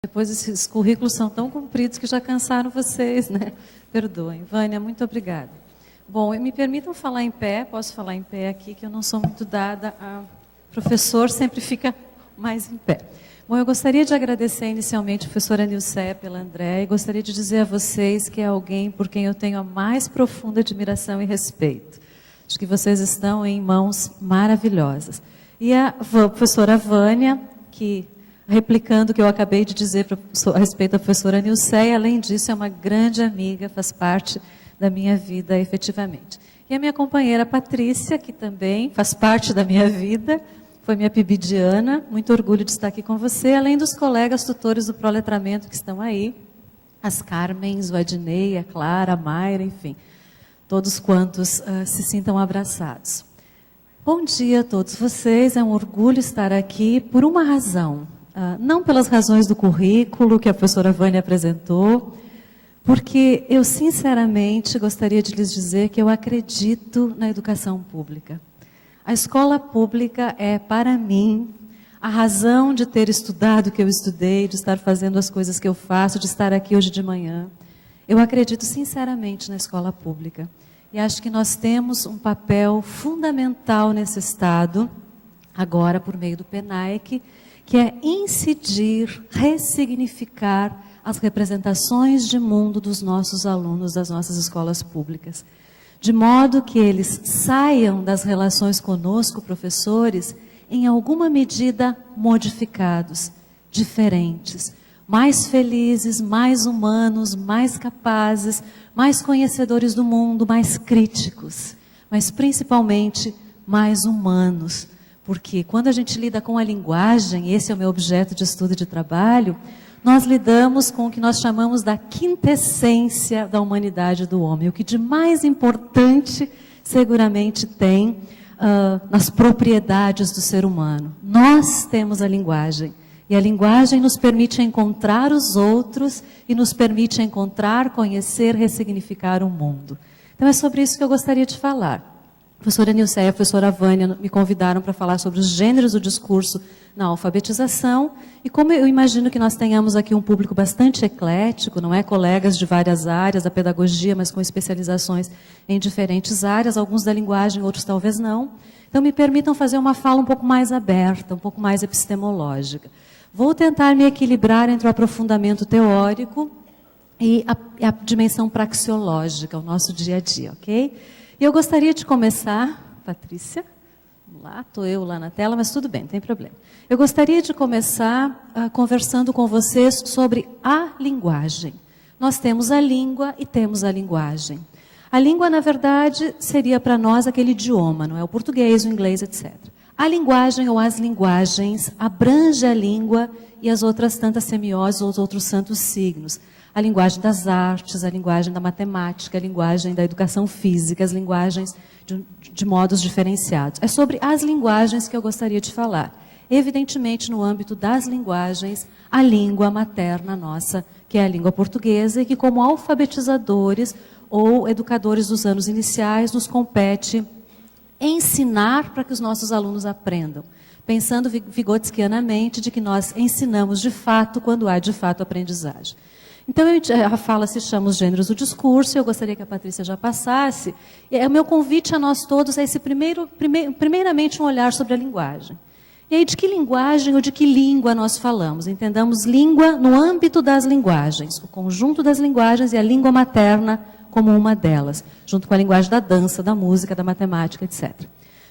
Depois esses currículos são tão compridos que já cansaram vocês, né? Perdoem. Vânia, muito obrigada. Bom, me permitam falar em pé, posso falar em pé aqui, que eu não sou muito dada a... Professor sempre fica mais em pé. Bom, eu gostaria de agradecer inicialmente a professora Nilcéia pela André e gostaria de dizer a vocês que é alguém por quem eu tenho a mais profunda admiração e respeito. Acho que vocês estão em mãos maravilhosas. E a professora Vânia, que... replicando o que eu acabei de dizer a respeito da professora Nilcéia, além disso, é uma grande amiga, faz parte da minha vida efetivamente. E a minha companheira Patrícia, que também faz parte da minha vida, foi minha pibidiana, muito orgulho de estar aqui com você, além dos colegas tutores do proletramento que estão aí, as Carmens, o Adnei, a Clara, a Mayra, enfim, todos quantos se sintam abraçados. Bom dia a todos vocês, é um orgulho estar aqui por uma razão. Não pelas razões do currículo que a professora Vânia apresentou, porque eu sinceramente gostaria de lhes dizer que eu acredito na educação pública. A escola pública é, para mim, a razão de ter estudado o que eu estudei, de estar fazendo as coisas que eu faço, de estar aqui hoje de manhã. Eu acredito sinceramente na escola pública. E acho que nós temos um papel fundamental nesse Estado, agora por meio do PENAEC, que é incidir, ressignificar as representações de mundo dos nossos alunos das nossas escolas públicas. De modo que eles saiam das relações conosco, professores, em alguma medida modificados, diferentes, mais felizes, mais humanos, mais capazes, mais conhecedores do mundo, mais críticos, mas principalmente mais humanos. Porque quando a gente lida com a linguagem, esse é o meu objeto de estudo e de trabalho, nós lidamos com o que nós chamamos da quintessência da humanidade do homem. O que de mais importante, seguramente, tem nas propriedades do ser humano. Nós temos a linguagem. E a linguagem nos permite encontrar os outros e nos permite encontrar, conhecer, ressignificar o mundo. Então é sobre isso que eu gostaria de falar. A professora Nilcéia e a professora Vânia me convidaram para falar sobre os gêneros do discurso na alfabetização. E como eu imagino que nós tenhamos aqui um público bastante eclético, não é? Colegas de várias áreas da pedagogia, mas com especializações em diferentes áreas, alguns da linguagem, outros talvez não. Então me permitam fazer uma fala um pouco mais aberta, um pouco mais epistemológica. Vou tentar me equilibrar entre o aprofundamento teórico e a dimensão praxeológica, o nosso dia a dia, ok? E eu gostaria de começar, Patrícia, vamos lá, estou eu lá na tela, mas tudo bem, não tem problema. Eu gostaria de começar conversando com vocês sobre a linguagem. Nós temos a língua e temos a linguagem. A língua, na verdade, seria para nós aquele idioma, não é? O português, o inglês, etc. A linguagem ou as linguagens abrange a língua e as outras tantas semioses ou os outros santos signos. A linguagem das artes, a linguagem da matemática, a linguagem da educação física, as linguagens de modos diferenciados. É sobre as linguagens que eu gostaria de falar. Evidentemente, no âmbito das linguagens, a língua materna nossa, que é a língua portuguesa, e que como alfabetizadores ou educadores dos anos iniciais, nos compete ensinar para que os nossos alunos aprendam. Pensando vigotskianamente de que nós ensinamos de fato quando há de fato aprendizagem. Então, a fala se chama Os Gêneros do Discurso, eu gostaria que a Patrícia já passasse. E o meu convite a nós todos é esse primeiramente um olhar sobre a linguagem. E aí, de que linguagem ou de que língua nós falamos? Entendamos língua no âmbito das linguagens, o conjunto das linguagens e a língua materna como uma delas, junto com a linguagem da dança, da música, da matemática, etc.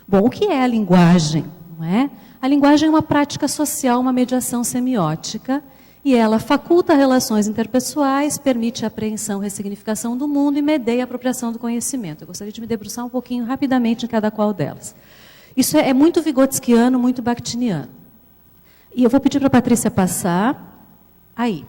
Bom, o que é a linguagem? Não é? A linguagem é uma prática social, uma mediação semiótica, e ela faculta relações interpessoais, permite a apreensão e ressignificação do mundo e medeia a apropriação do conhecimento. Eu gostaria de me debruçar um pouquinho rapidamente em cada qual delas. Isso é muito vigotskiano, muito bakhtiniano. E eu vou pedir para a Patrícia passar. Aí.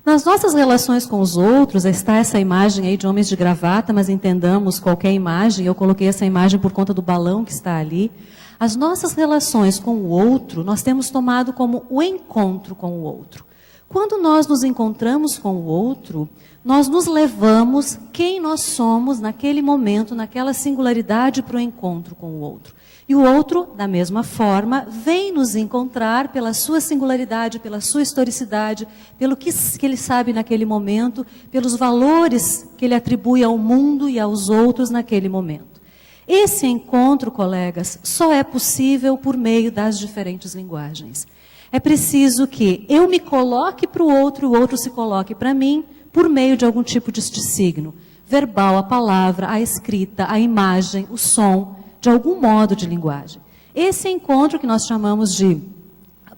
Nas nossas relações com os outros, está essa imagem aí de homens de gravata, mas entendamos qualquer imagem, eu coloquei essa imagem por conta do balão que está ali. As nossas relações com o outro, nós temos tomado como o encontro com o outro. quando nós nos encontramos com o outro, nós nos levamos quem nós somos naquele momento, naquela singularidade para o encontro com o outro. E o outro, da mesma forma, vem nos encontrar pela sua singularidade, pela sua historicidade, pelo que ele sabe naquele momento, pelos valores que ele atribui ao mundo e aos outros naquele momento. Esse encontro, colegas, só é possível por meio das diferentes linguagens. É preciso que eu me coloque para o outro se coloque para mim, por meio de algum tipo de signo. Verbal, a palavra, a escrita, a imagem, o som, de algum modo de linguagem. Esse encontro que nós chamamos de,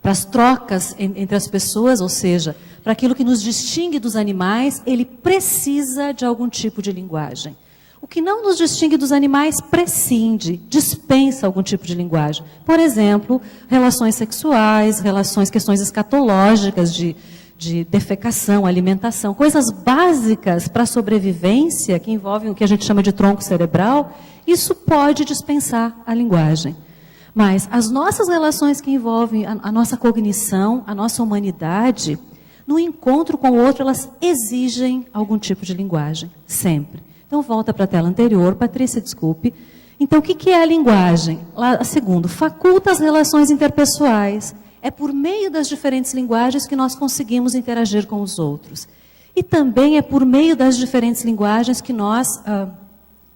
para as trocas entre as pessoas, ou seja, para aquilo que nos distingue dos animais, ele precisa de algum tipo de linguagem. O que não nos distingue dos animais prescinde, dispensa algum tipo de linguagem. Por exemplo, relações sexuais, questões escatológicas de defecação, alimentação, coisas básicas para a sobrevivência, que envolvem o que a gente chama de tronco cerebral, isso pode dispensar a linguagem. Mas as nossas relações que envolvem a nossa cognição, a nossa humanidade, no encontro com o outro, elas exigem algum tipo de linguagem, sempre. Então, volta para a tela anterior, Patrícia, desculpe. Então, o que é a linguagem? Segundo, faculta as relações interpessoais. É por meio das diferentes linguagens que nós conseguimos interagir com os outros. E também é por meio das diferentes linguagens que nós,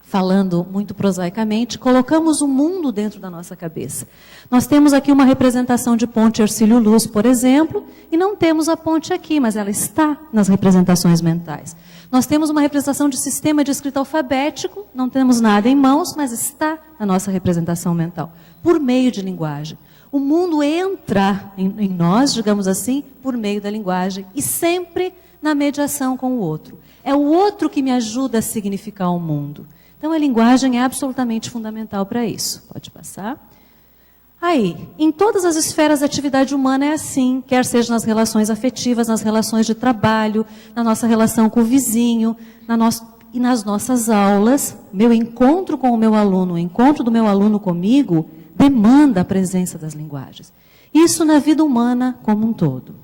falando muito prosaicamente, colocamos o mundo dentro da nossa cabeça. Nós temos aqui uma representação de ponte Hercílio-Luz, por exemplo, e não temos a ponte aqui, mas ela está nas representações mentais. Nós temos uma representação de sistema de escrita alfabético, não temos nada em mãos, mas está na nossa representação mental, por meio de linguagem. O mundo entra em nós, digamos assim, por meio da linguagem e sempre na mediação com o outro. É o outro que me ajuda a significar o mundo. Então, a linguagem é absolutamente fundamental para isso. Pode passar. Aí, em todas as esferas da atividade humana é assim, quer seja nas relações afetivas, nas relações de trabalho, na nossa relação com o vizinho, e nas nossas aulas. Meu encontro com o meu aluno, o encontro do meu aluno comigo, demanda a presença das linguagens. Isso na vida humana como um todo.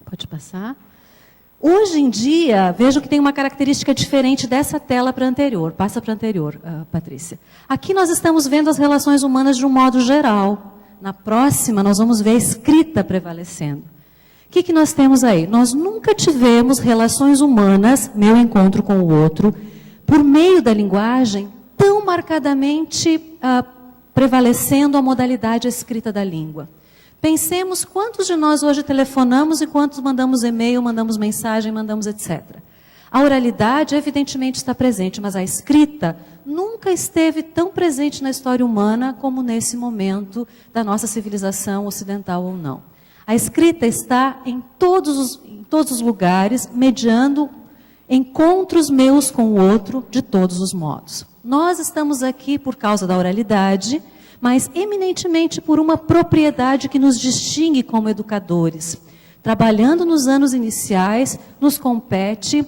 Pode passar. Hoje em dia, vejo que tem uma característica diferente dessa tela para a anterior. Passa para a anterior, Patrícia. Aqui nós estamos vendo as relações humanas de um modo geral. Na próxima, nós vamos ver a escrita prevalecendo. O que nós temos aí? Nós nunca tivemos relações humanas, meu encontro com o outro, por meio da linguagem, tão marcadamente prevalecendo a modalidade escrita da língua. Pensemos quantos de nós hoje telefonamos e quantos mandamos e-mail, mandamos mensagem, mandamos etc. A oralidade evidentemente está presente, mas a escrita nunca esteve tão presente na história humana como nesse momento da nossa civilização ocidental ou não. A escrita está em todos os lugares, mediando encontros meus com o outro de todos os modos. Nós estamos aqui por causa da oralidade, mas eminentemente por uma propriedade que nos distingue como educadores. Trabalhando nos anos iniciais, nos compete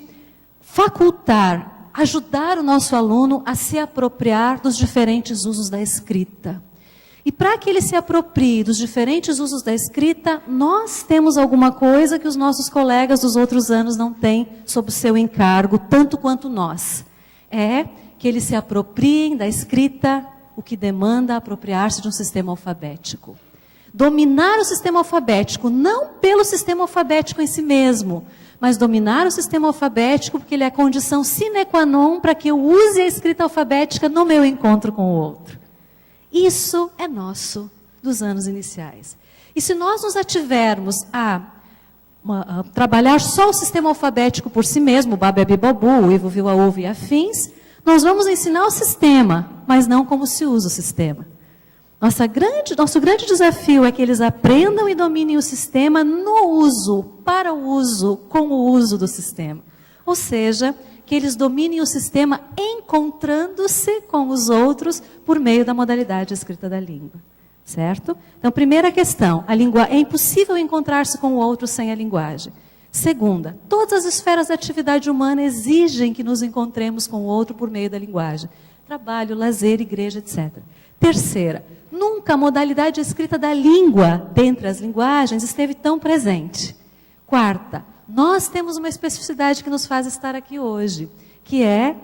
facultar, ajudar o nosso aluno a se apropriar dos diferentes usos da escrita. E para que ele se aproprie dos diferentes usos da escrita, nós temos alguma coisa que os nossos colegas dos outros anos não têm sob o seu encargo, tanto quanto nós. É que eles se apropriem da escrita, o que demanda apropriar-se de um sistema alfabético. Dominar o sistema alfabético, não pelo sistema alfabético em si mesmo, mas dominar o sistema alfabético porque ele é a condição sine qua non para que eu use a escrita alfabética no meu encontro com o outro. Isso é nosso dos anos iniciais. E se nós nos ativermos a trabalhar só o sistema alfabético por si mesmo, o babebi babu, o ivo viu a ovo e afins, nós vamos ensinar o sistema, mas não como se usa o sistema. Nosso grande desafio é que eles aprendam e dominem o sistema no uso, para o uso, com o uso do sistema. Ou seja, que eles dominem o sistema encontrando-se com os outros por meio da modalidade escrita da língua. Certo? Então, primeira questão, é impossível encontrar-se com o outro sem a linguagem. Segunda, todas as esferas da atividade humana exigem que nos encontremos com o outro por meio da linguagem. Trabalho, lazer, igreja, etc. Terceira, nunca a modalidade escrita da língua, dentre as linguagens, esteve tão presente. Quarta, nós temos uma especificidade que nos faz estar aqui hoje, que é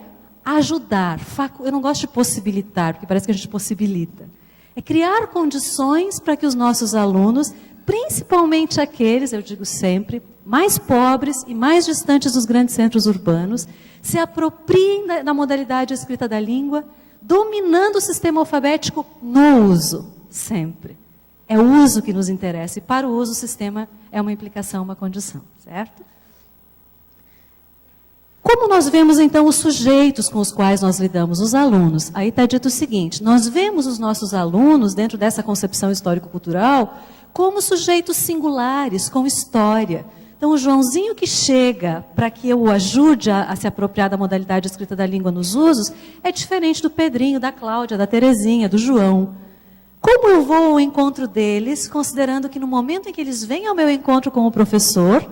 ajudar. Eu não gosto de possibilitar, porque parece que a gente possibilita. É criar condições para que os nossos alunos, principalmente aqueles, eu digo sempre, mais pobres e mais distantes dos grandes centros urbanos, se apropriem da modalidade escrita da língua, dominando o sistema alfabético no uso, sempre. É o uso que nos interessa, e para o uso o sistema é uma implicação, uma condição, certo? Como nós vemos, então, os sujeitos com os quais nós lidamos, os alunos? Aí está dito o seguinte, nós vemos os nossos alunos, dentro dessa concepção histórico-cultural, como sujeitos singulares, com história. Então, o Joãozinho que chega para que eu o ajude a se apropriar da modalidade escrita da língua nos usos, é diferente do Pedrinho, da Cláudia, da Terezinha, do João. Como eu vou ao encontro deles, considerando que no momento em que eles vêm ao meu encontro com o professor,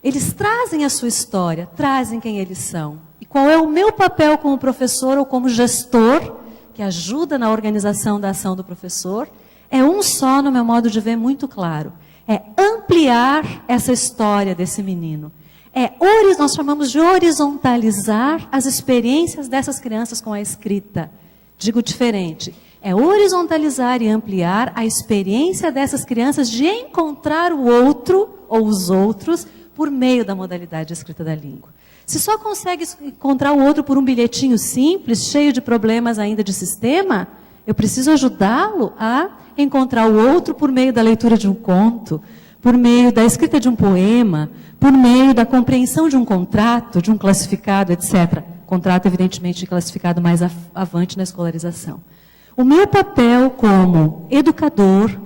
eles trazem a sua história, trazem quem eles são. E qual é o meu papel como professor ou como gestor, que ajuda na organização da ação do professor? É um só, no meu modo de ver, muito claro. É ampliar essa história desse menino. Nós chamamos de horizontalizar as experiências dessas crianças com a escrita. Digo diferente. É horizontalizar e ampliar a experiência dessas crianças de encontrar o outro, ou os outros, por meio da modalidade escrita da língua. Se só consegue encontrar o outro por um bilhetinho simples, cheio de problemas ainda de sistema, eu preciso ajudá-lo a encontrar o outro por meio da leitura de um conto, por meio da escrita de um poema, por meio da compreensão de um contrato, de um classificado, etc. Contrato, evidentemente, classificado mais avante na escolarização. O meu papel como educador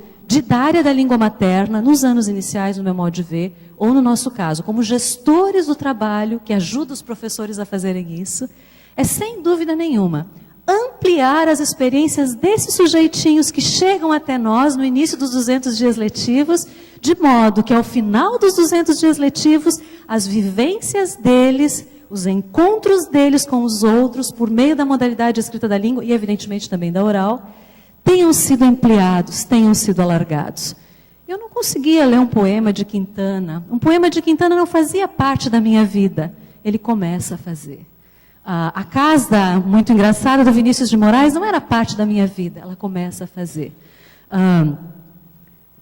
da área da língua materna, nos anos iniciais, no meu modo de ver, ou no nosso caso, como gestores do trabalho, que ajuda os professores a fazerem isso, é, sem dúvida nenhuma, ampliar as experiências desses sujeitinhos que chegam até nós no início dos 200 dias letivos, de modo que ao final dos 200 dias letivos, as vivências deles, os encontros deles com os outros, por meio da modalidade escrita da língua, e evidentemente também da oral, tenham sido ampliados, tenham sido alargados. Eu não conseguia ler um poema de Quintana. Um poema de Quintana não fazia parte da minha vida. Ele começa a fazer. A casa, muito engraçada, do Vinícius de Moraes, não era parte da minha vida. Ela começa a fazer.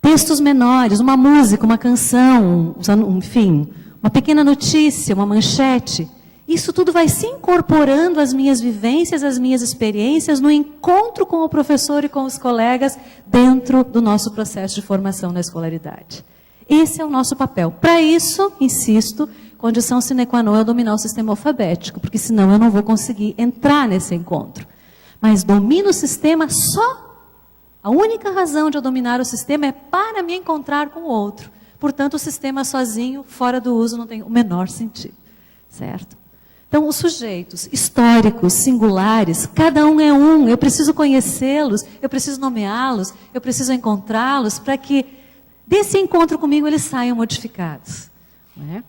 Textos menores, uma música, uma canção, enfim, uma pequena notícia, uma manchete. Isso tudo vai se incorporando às minhas vivências, às minhas experiências, no encontro com o professor e com os colegas, dentro do nosso processo de formação na escolaridade. Esse é o nosso papel. Para isso, insisto, condição sine qua non é dominar o sistema alfabético, porque senão eu não vou conseguir entrar nesse encontro. Mas domino o sistema só. A única razão de eu dominar o sistema é para me encontrar com o outro. Portanto, o sistema sozinho, fora do uso, não tem o menor sentido. Certo? Então, os sujeitos históricos, singulares, cada um é um. Eu preciso conhecê-los, eu preciso nomeá-los, eu preciso encontrá-los para que desse encontro comigo eles saiam modificados. Não é?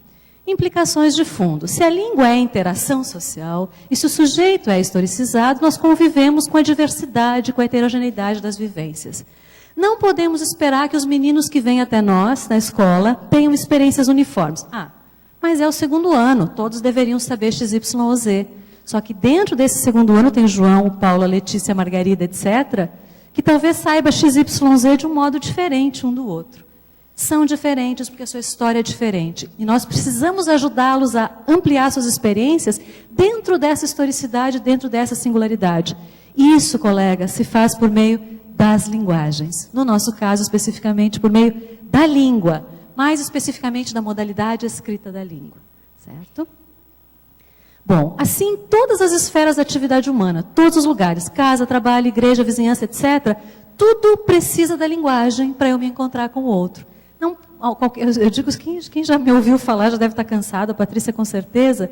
Implicações de fundo. Se a língua é interação social e se o sujeito é historicizado, nós convivemos com a diversidade, com a heterogeneidade das vivências. Não podemos esperar que os meninos que vêm até nós, na escola, tenham experiências uniformes. Mas é o segundo ano, todos deveriam saber X, Y ou Z. Só que dentro desse segundo ano tem João, Paula, Letícia, Margarida, etc., que talvez saiba X, Y, Z de um modo diferente um do outro. São diferentes porque a sua história é diferente. E nós precisamos ajudá-los a ampliar suas experiências dentro dessa historicidade, dentro dessa singularidade. E isso, colegas, se faz por meio das linguagens. No nosso caso, especificamente, por meio da língua. Mais especificamente da modalidade escrita da língua, certo? Bom, assim, todas as esferas da atividade humana, todos os lugares, casa, trabalho, igreja, vizinhança, etc., tudo precisa da linguagem para eu me encontrar com o outro. Não, eu digo, quem já me ouviu falar já deve estar cansado, a Patrícia com certeza.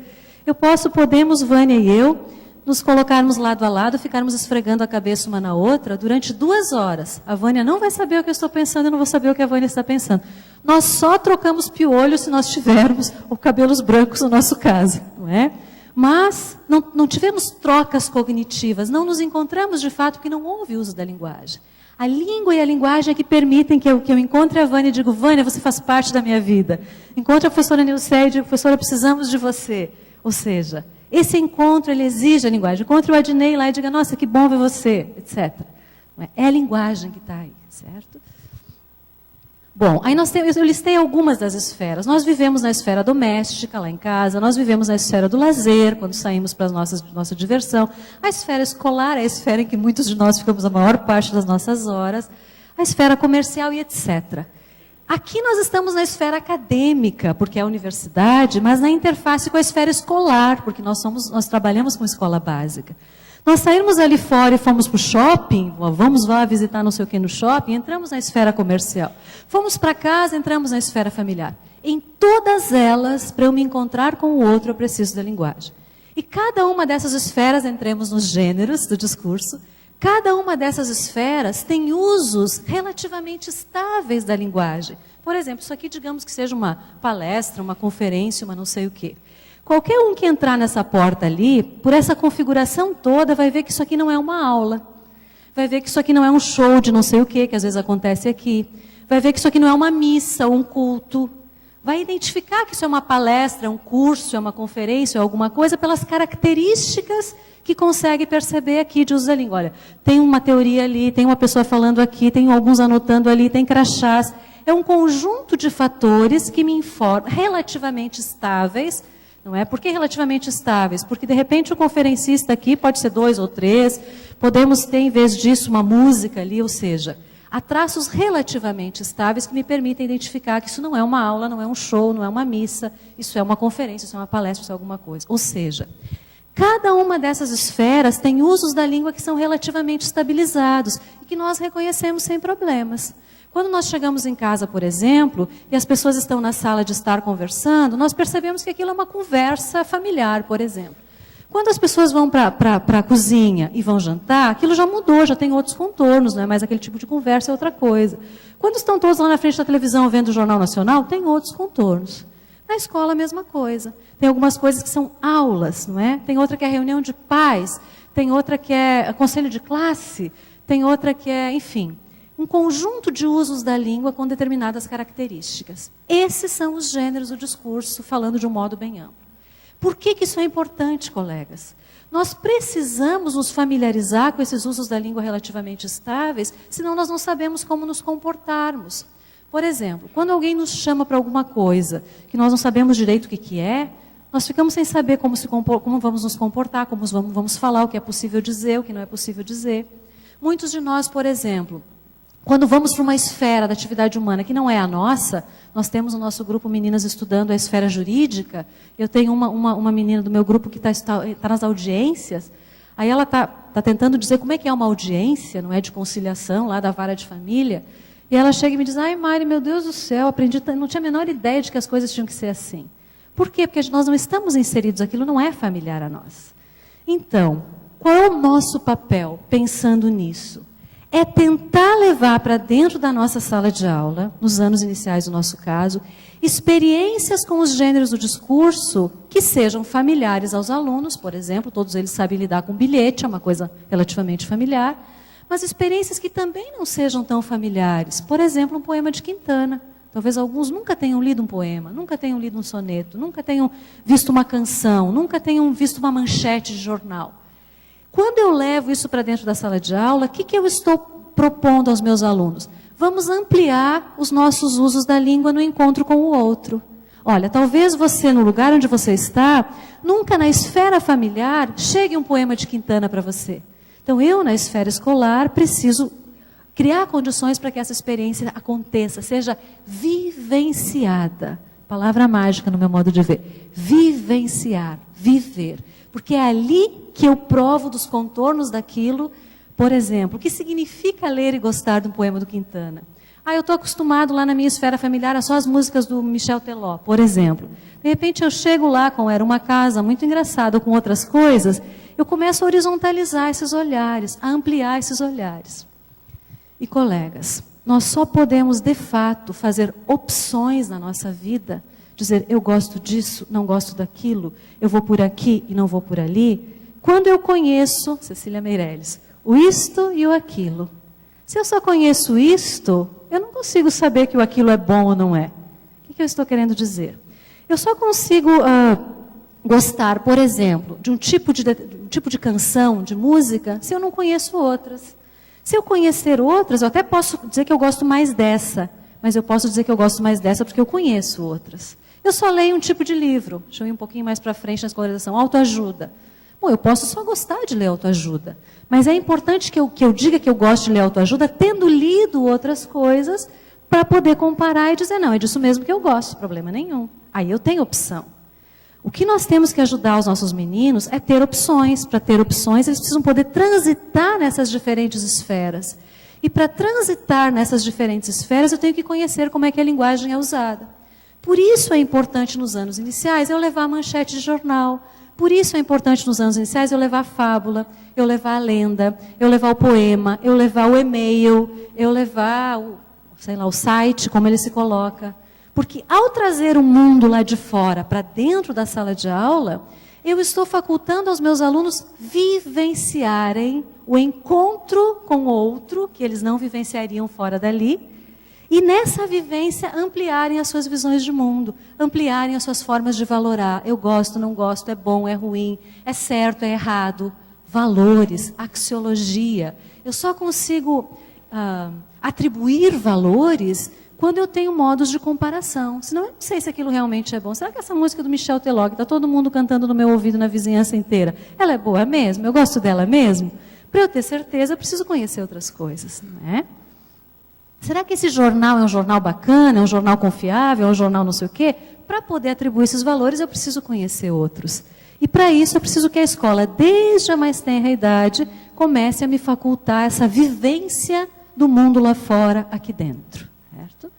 Podemos, Vânia e eu, nos colocarmos lado a lado, ficarmos esfregando a cabeça uma na outra durante 2 horas. A Vânia não vai saber o que eu estou pensando, eu não vou saber o que a Vânia está pensando. Nós só trocamos piolho se nós tivermos ou cabelos brancos no nosso caso, não é? Mas não tivemos trocas cognitivas, não nos encontramos de fato porque não houve uso da linguagem. A língua e a linguagem é que permitem que eu encontre a Vânia e digo, Vânia, você faz parte da minha vida. Encontre a professora Nilceia e digo, professora, precisamos de você. Ou seja, esse encontro, ele exige a linguagem. Encontre o Adnei lá e diga, nossa, que bom ver você, etc. É a linguagem que está aí, certo? Bom, aí eu listei algumas das esferas. Nós vivemos na esfera doméstica, lá em casa, nós vivemos na esfera do lazer, quando saímos para a nossa diversão. A esfera escolar é a esfera em que muitos de nós ficamos a maior parte das nossas horas. A esfera comercial e etc. Aqui nós estamos na esfera acadêmica, porque é a universidade, mas na interface com a esfera escolar, porque nós trabalhamos com escola básica. Nós saímos ali fora e fomos para o shopping, vamos lá visitar não sei o que no shopping, entramos na esfera comercial. Fomos para casa, entramos na esfera familiar. Em todas elas, para eu me encontrar com o outro, eu preciso da linguagem. E cada uma dessas esferas, entremos nos gêneros do discurso, cada uma dessas esferas tem usos relativamente estáveis da linguagem. Por exemplo, isso aqui, digamos que seja uma palestra, uma conferência, uma não sei o quê. Qualquer um que entrar nessa porta ali, por essa configuração toda, vai ver que isso aqui não é uma aula. Vai ver que isso aqui não é um show de não sei o quê, que às vezes acontece aqui. Vai ver que isso aqui não é uma missa ou um culto. Vai identificar que isso é uma palestra, é um curso, é uma conferência, é alguma coisa, pelas características que consegue perceber aqui de uso da língua. Olha, tem uma teoria ali, tem uma pessoa falando aqui, tem alguns anotando ali, tem crachás. É um conjunto de fatores que me informam, relativamente estáveis. Não é? Por que relativamente estáveis? Porque, de repente, o conferencista aqui pode ser 2 ou 3, podemos ter, em vez disso, uma música ali, ou seja, há traços relativamente estáveis que me permitem identificar que isso não é uma aula, não é um show, não é uma missa, isso é uma conferência, isso é uma palestra, isso é alguma coisa. Ou seja, cada uma dessas esferas tem usos da língua que são relativamente estabilizados e que nós reconhecemos sem problemas. Quando nós chegamos em casa, por exemplo, e as pessoas estão na sala de estar conversando, nós percebemos que aquilo é uma conversa familiar, por exemplo. Quando as pessoas vão para a cozinha e vão jantar, aquilo já mudou, já tem outros contornos, não é mais aquele tipo de conversa, é outra coisa. Quando estão todos lá na frente da televisão vendo o Jornal Nacional, tem outros contornos. Na escola, a mesma coisa. Tem algumas coisas que são aulas, não é? Tem outra que é reunião de pais, tem outra que é conselho de classe, tem outra que é, enfim... um conjunto de usos da língua com determinadas características. Esses são os gêneros do discurso, falando de um modo bem amplo. Por que isso é importante, colegas? Nós precisamos nos familiarizar com esses usos da língua relativamente estáveis, senão nós não sabemos como nos comportarmos. Por exemplo, quando alguém nos chama para alguma coisa que nós não sabemos direito o que é, nós ficamos sem saber como vamos nos comportar, como vamos falar, o que é possível dizer, o que não é possível dizer. Muitos de nós, por exemplo... quando vamos para uma esfera da atividade humana que não é a nossa, nós temos no nosso grupo meninas estudando a esfera jurídica. Eu tenho uma menina do meu grupo que está nas audiências. Aí ela está tentando dizer como é que é uma audiência, não é, de conciliação, lá da vara de família. E ela chega e me diz, ai Mari, meu Deus do céu, aprendi, não tinha a menor ideia de que as coisas tinham que ser assim. Por quê? Porque nós não estamos inseridos, aquilo não é familiar a nós. Então, qual é o nosso papel pensando nisso? É tentar levar para dentro da nossa sala de aula, nos anos iniciais do nosso caso, experiências com os gêneros do discurso que sejam familiares aos alunos, por exemplo, todos eles sabem lidar com bilhete, é uma coisa relativamente familiar, mas experiências que também não sejam tão familiares. Por exemplo, um poema de Quintana. Talvez alguns nunca tenham lido um poema, nunca tenham lido um soneto, nunca tenham visto uma canção, nunca tenham visto uma manchete de jornal. Quando eu levo isso para dentro da sala de aula, o que eu estou propondo aos meus alunos? Vamos ampliar os nossos usos da língua no encontro com o outro. Olha, talvez você, no lugar onde você está, nunca na esfera familiar, chegue um poema de Quintana para você. Então, eu, na esfera escolar, preciso criar condições para que essa experiência aconteça, seja vivenciada. Palavra mágica no meu modo de ver. Vivenciar, viver. Porque é ali que eu provo dos contornos daquilo. Por exemplo, o que significa ler e gostar de um poema do Quintana? Eu estou acostumado lá na minha esfera familiar a só as músicas do Michel Teló, por exemplo. De repente eu chego lá com Era uma Casa, muito engraçado, ou com outras coisas, eu começo a horizontalizar esses olhares, a ampliar esses olhares. E colegas, nós só podemos de fato fazer opções na nossa vida, dizer eu gosto disso, não gosto daquilo, eu vou por aqui e não vou por ali, quando eu conheço, Cecília Meirelles, o isto e o aquilo. Se eu só conheço isto, eu não consigo saber que aquilo é bom ou não é. O que eu estou querendo dizer? Eu só consigo gostar, por exemplo, de um tipo de canção, de música, se eu não conheço outras. Se eu conhecer outras, eu até posso dizer que eu gosto mais dessa, mas eu posso dizer que eu gosto mais dessa porque eu conheço outras. Eu só leio um tipo de livro, deixa eu ir um pouquinho mais para frente na escolarização, autoajuda. Bom, eu posso só gostar de ler autoajuda, mas é importante que eu diga que eu gosto de ler autoajuda tendo lido outras coisas para poder comparar e dizer, não, é disso mesmo que eu gosto, problema nenhum. Aí eu tenho opção. O que nós temos que ajudar os nossos meninos é ter opções. Para ter opções, eles precisam poder transitar nessas diferentes esferas. E para transitar nessas diferentes esferas, eu tenho que conhecer como é que a linguagem é usada. Por isso é importante nos anos iniciais eu levar a manchete de jornal. Por isso é importante nos anos iniciais eu levar a fábula, eu levar a lenda, eu levar o poema, eu levar o e-mail, eu levar o site, como ele se coloca. Porque ao trazer o mundo lá de fora para dentro da sala de aula, eu estou facultando aos meus alunos vivenciarem o encontro com o outro, que eles não vivenciariam fora dali, e nessa vivência ampliarem as suas visões de mundo, ampliarem as suas formas de valorar. Eu gosto, não gosto, é bom, é ruim, é certo, é errado. Valores, axiologia. Eu só consigo atribuir valores quando eu tenho modos de comparação. Senão eu não sei se aquilo realmente é bom. Será que essa música do Michel Teló, que está todo mundo cantando no meu ouvido na vizinhança inteira, ela é boa mesmo? Eu gosto dela mesmo? Para eu ter certeza, eu preciso conhecer outras coisas, não é? Será que esse jornal é um jornal bacana, é um jornal confiável, é um jornal não sei o quê? Para poder atribuir esses valores, eu preciso conhecer outros. E para isso, eu preciso que a escola, desde a mais tenra idade, comece a me facultar essa vivência do mundo lá fora, aqui dentro. Certo?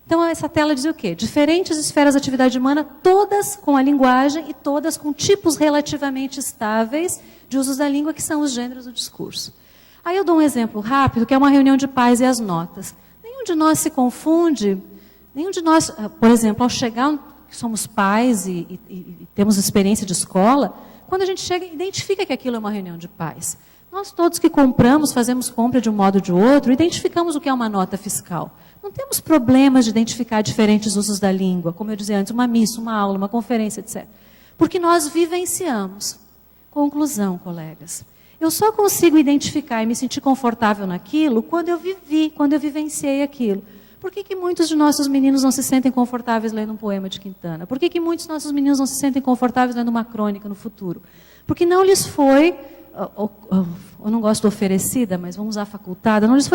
Então, essa tela diz o quê? Diferentes esferas da atividade humana, todas com a linguagem e todas com tipos relativamente estáveis de usos da língua, que são os gêneros do discurso. Aí eu dou um exemplo rápido, que é uma reunião de pais e as notas. Nenhum de nós se confunde, nenhum de nós, por exemplo, ao chegar, que somos pais e temos experiência de escola, quando a gente chega, identifica que aquilo é uma reunião de pais. Nós todos que compramos, fazemos compra de um modo ou de outro, identificamos o que é uma nota fiscal. Não temos problemas de identificar diferentes usos da língua, como eu dizia antes, uma missa, uma aula, uma conferência, etc. Porque nós vivenciamos. Conclusão, colegas. Eu só consigo identificar e me sentir confortável naquilo quando eu vivi, quando eu vivenciei aquilo. Por que muitos de nossos meninos não se sentem confortáveis lendo um poema de Quintana? Por que muitos de nossos meninos não se sentem confortáveis lendo uma crônica no futuro? Porque não lhes foi, eu não gosto de oferecida, mas vamos usar facultada, não lhes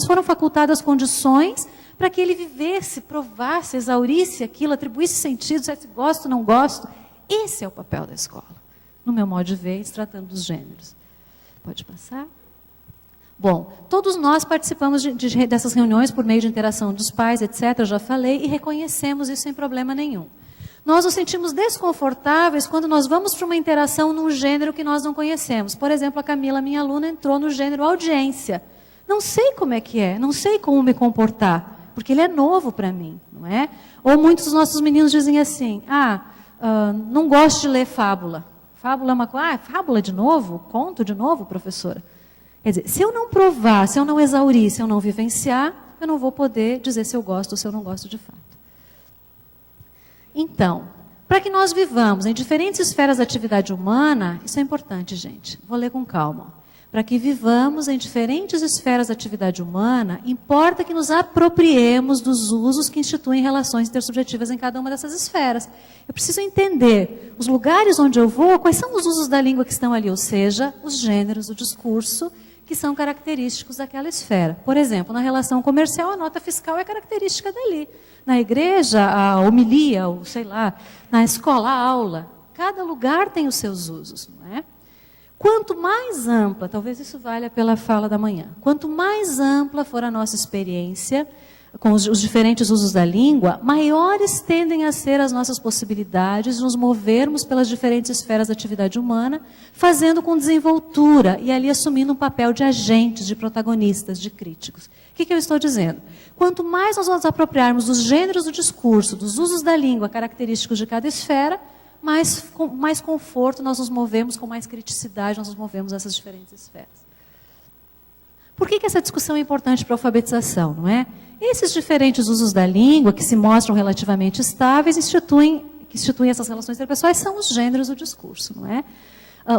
foram facultadas condições para que ele vivesse, provasse, exaurisse aquilo, atribuísse sentido, se gosto, não gosto. Esse é o papel da escola, no meu modo de ver, se tratando dos gêneros. Pode passar? Bom, todos nós participamos dessas reuniões por meio de interação dos pais, etc., eu já falei, e reconhecemos isso sem problema nenhum. Nós nos sentimos desconfortáveis quando nós vamos para uma interação num gênero que nós não conhecemos. Por exemplo, a Camila, minha aluna, entrou no gênero audiência. Não sei como é que é, não sei como me comportar, porque ele é novo para mim, não é? Ou muitos dos nossos meninos dizem assim, não gosto de ler fábula. Fábula é uma coisa, fábula de novo? Conto de novo, professora? Quer dizer, se eu não provar, se eu não exaurir, se eu não vivenciar, eu não vou poder dizer se eu gosto ou se eu não gosto de fato. Então, para que nós vivamos em diferentes esferas da atividade humana, isso é importante, gente. Vou ler com calma. Para que vivamos em diferentes esferas da atividade humana, importa que nos apropriemos dos usos que instituem relações intersubjetivas em cada uma dessas esferas. Eu preciso entender os lugares onde eu vou, quais são os usos da língua que estão ali, ou seja, os gêneros do discurso que são característicos daquela esfera. Por exemplo, na relação comercial, a nota fiscal é característica dali. Na igreja, a homilia, ou sei lá, na escola, a aula. Cada lugar tem os seus usos, não é? Quanto mais ampla, talvez isso valha pela fala da manhã, quanto mais ampla for a nossa experiência com os diferentes usos da língua, maiores tendem a ser as nossas possibilidades de nos movermos pelas diferentes esferas da atividade humana, fazendo com desenvoltura e ali assumindo um papel de agentes, de protagonistas, de críticos. O que eu estou dizendo? Quanto mais nós nos apropriarmos dos gêneros do discurso, dos usos da língua característicos de cada esfera, com mais conforto nós nos movemos, com mais criticidade nós nos movemos nessas diferentes esferas. Por que essa discussão é importante para a alfabetização, não é? Esses diferentes usos da língua, que se mostram relativamente estáveis, que instituem essas relações interpessoais, são os gêneros do discurso, não é?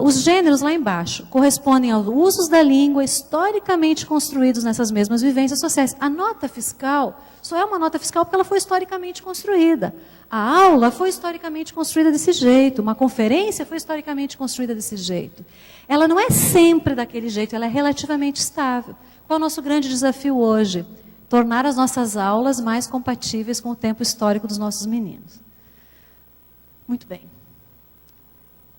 Os gêneros, lá embaixo, correspondem aos usos da língua historicamente construídos nessas mesmas vivências sociais. A nota fiscal só é uma nota fiscal porque ela foi historicamente construída. A aula foi historicamente construída desse jeito. Uma conferência foi historicamente construída desse jeito. Ela não é sempre daquele jeito, ela é relativamente estável. Qual é o nosso grande desafio hoje? Tornar as nossas aulas mais compatíveis com o tempo histórico dos nossos meninos. Muito bem.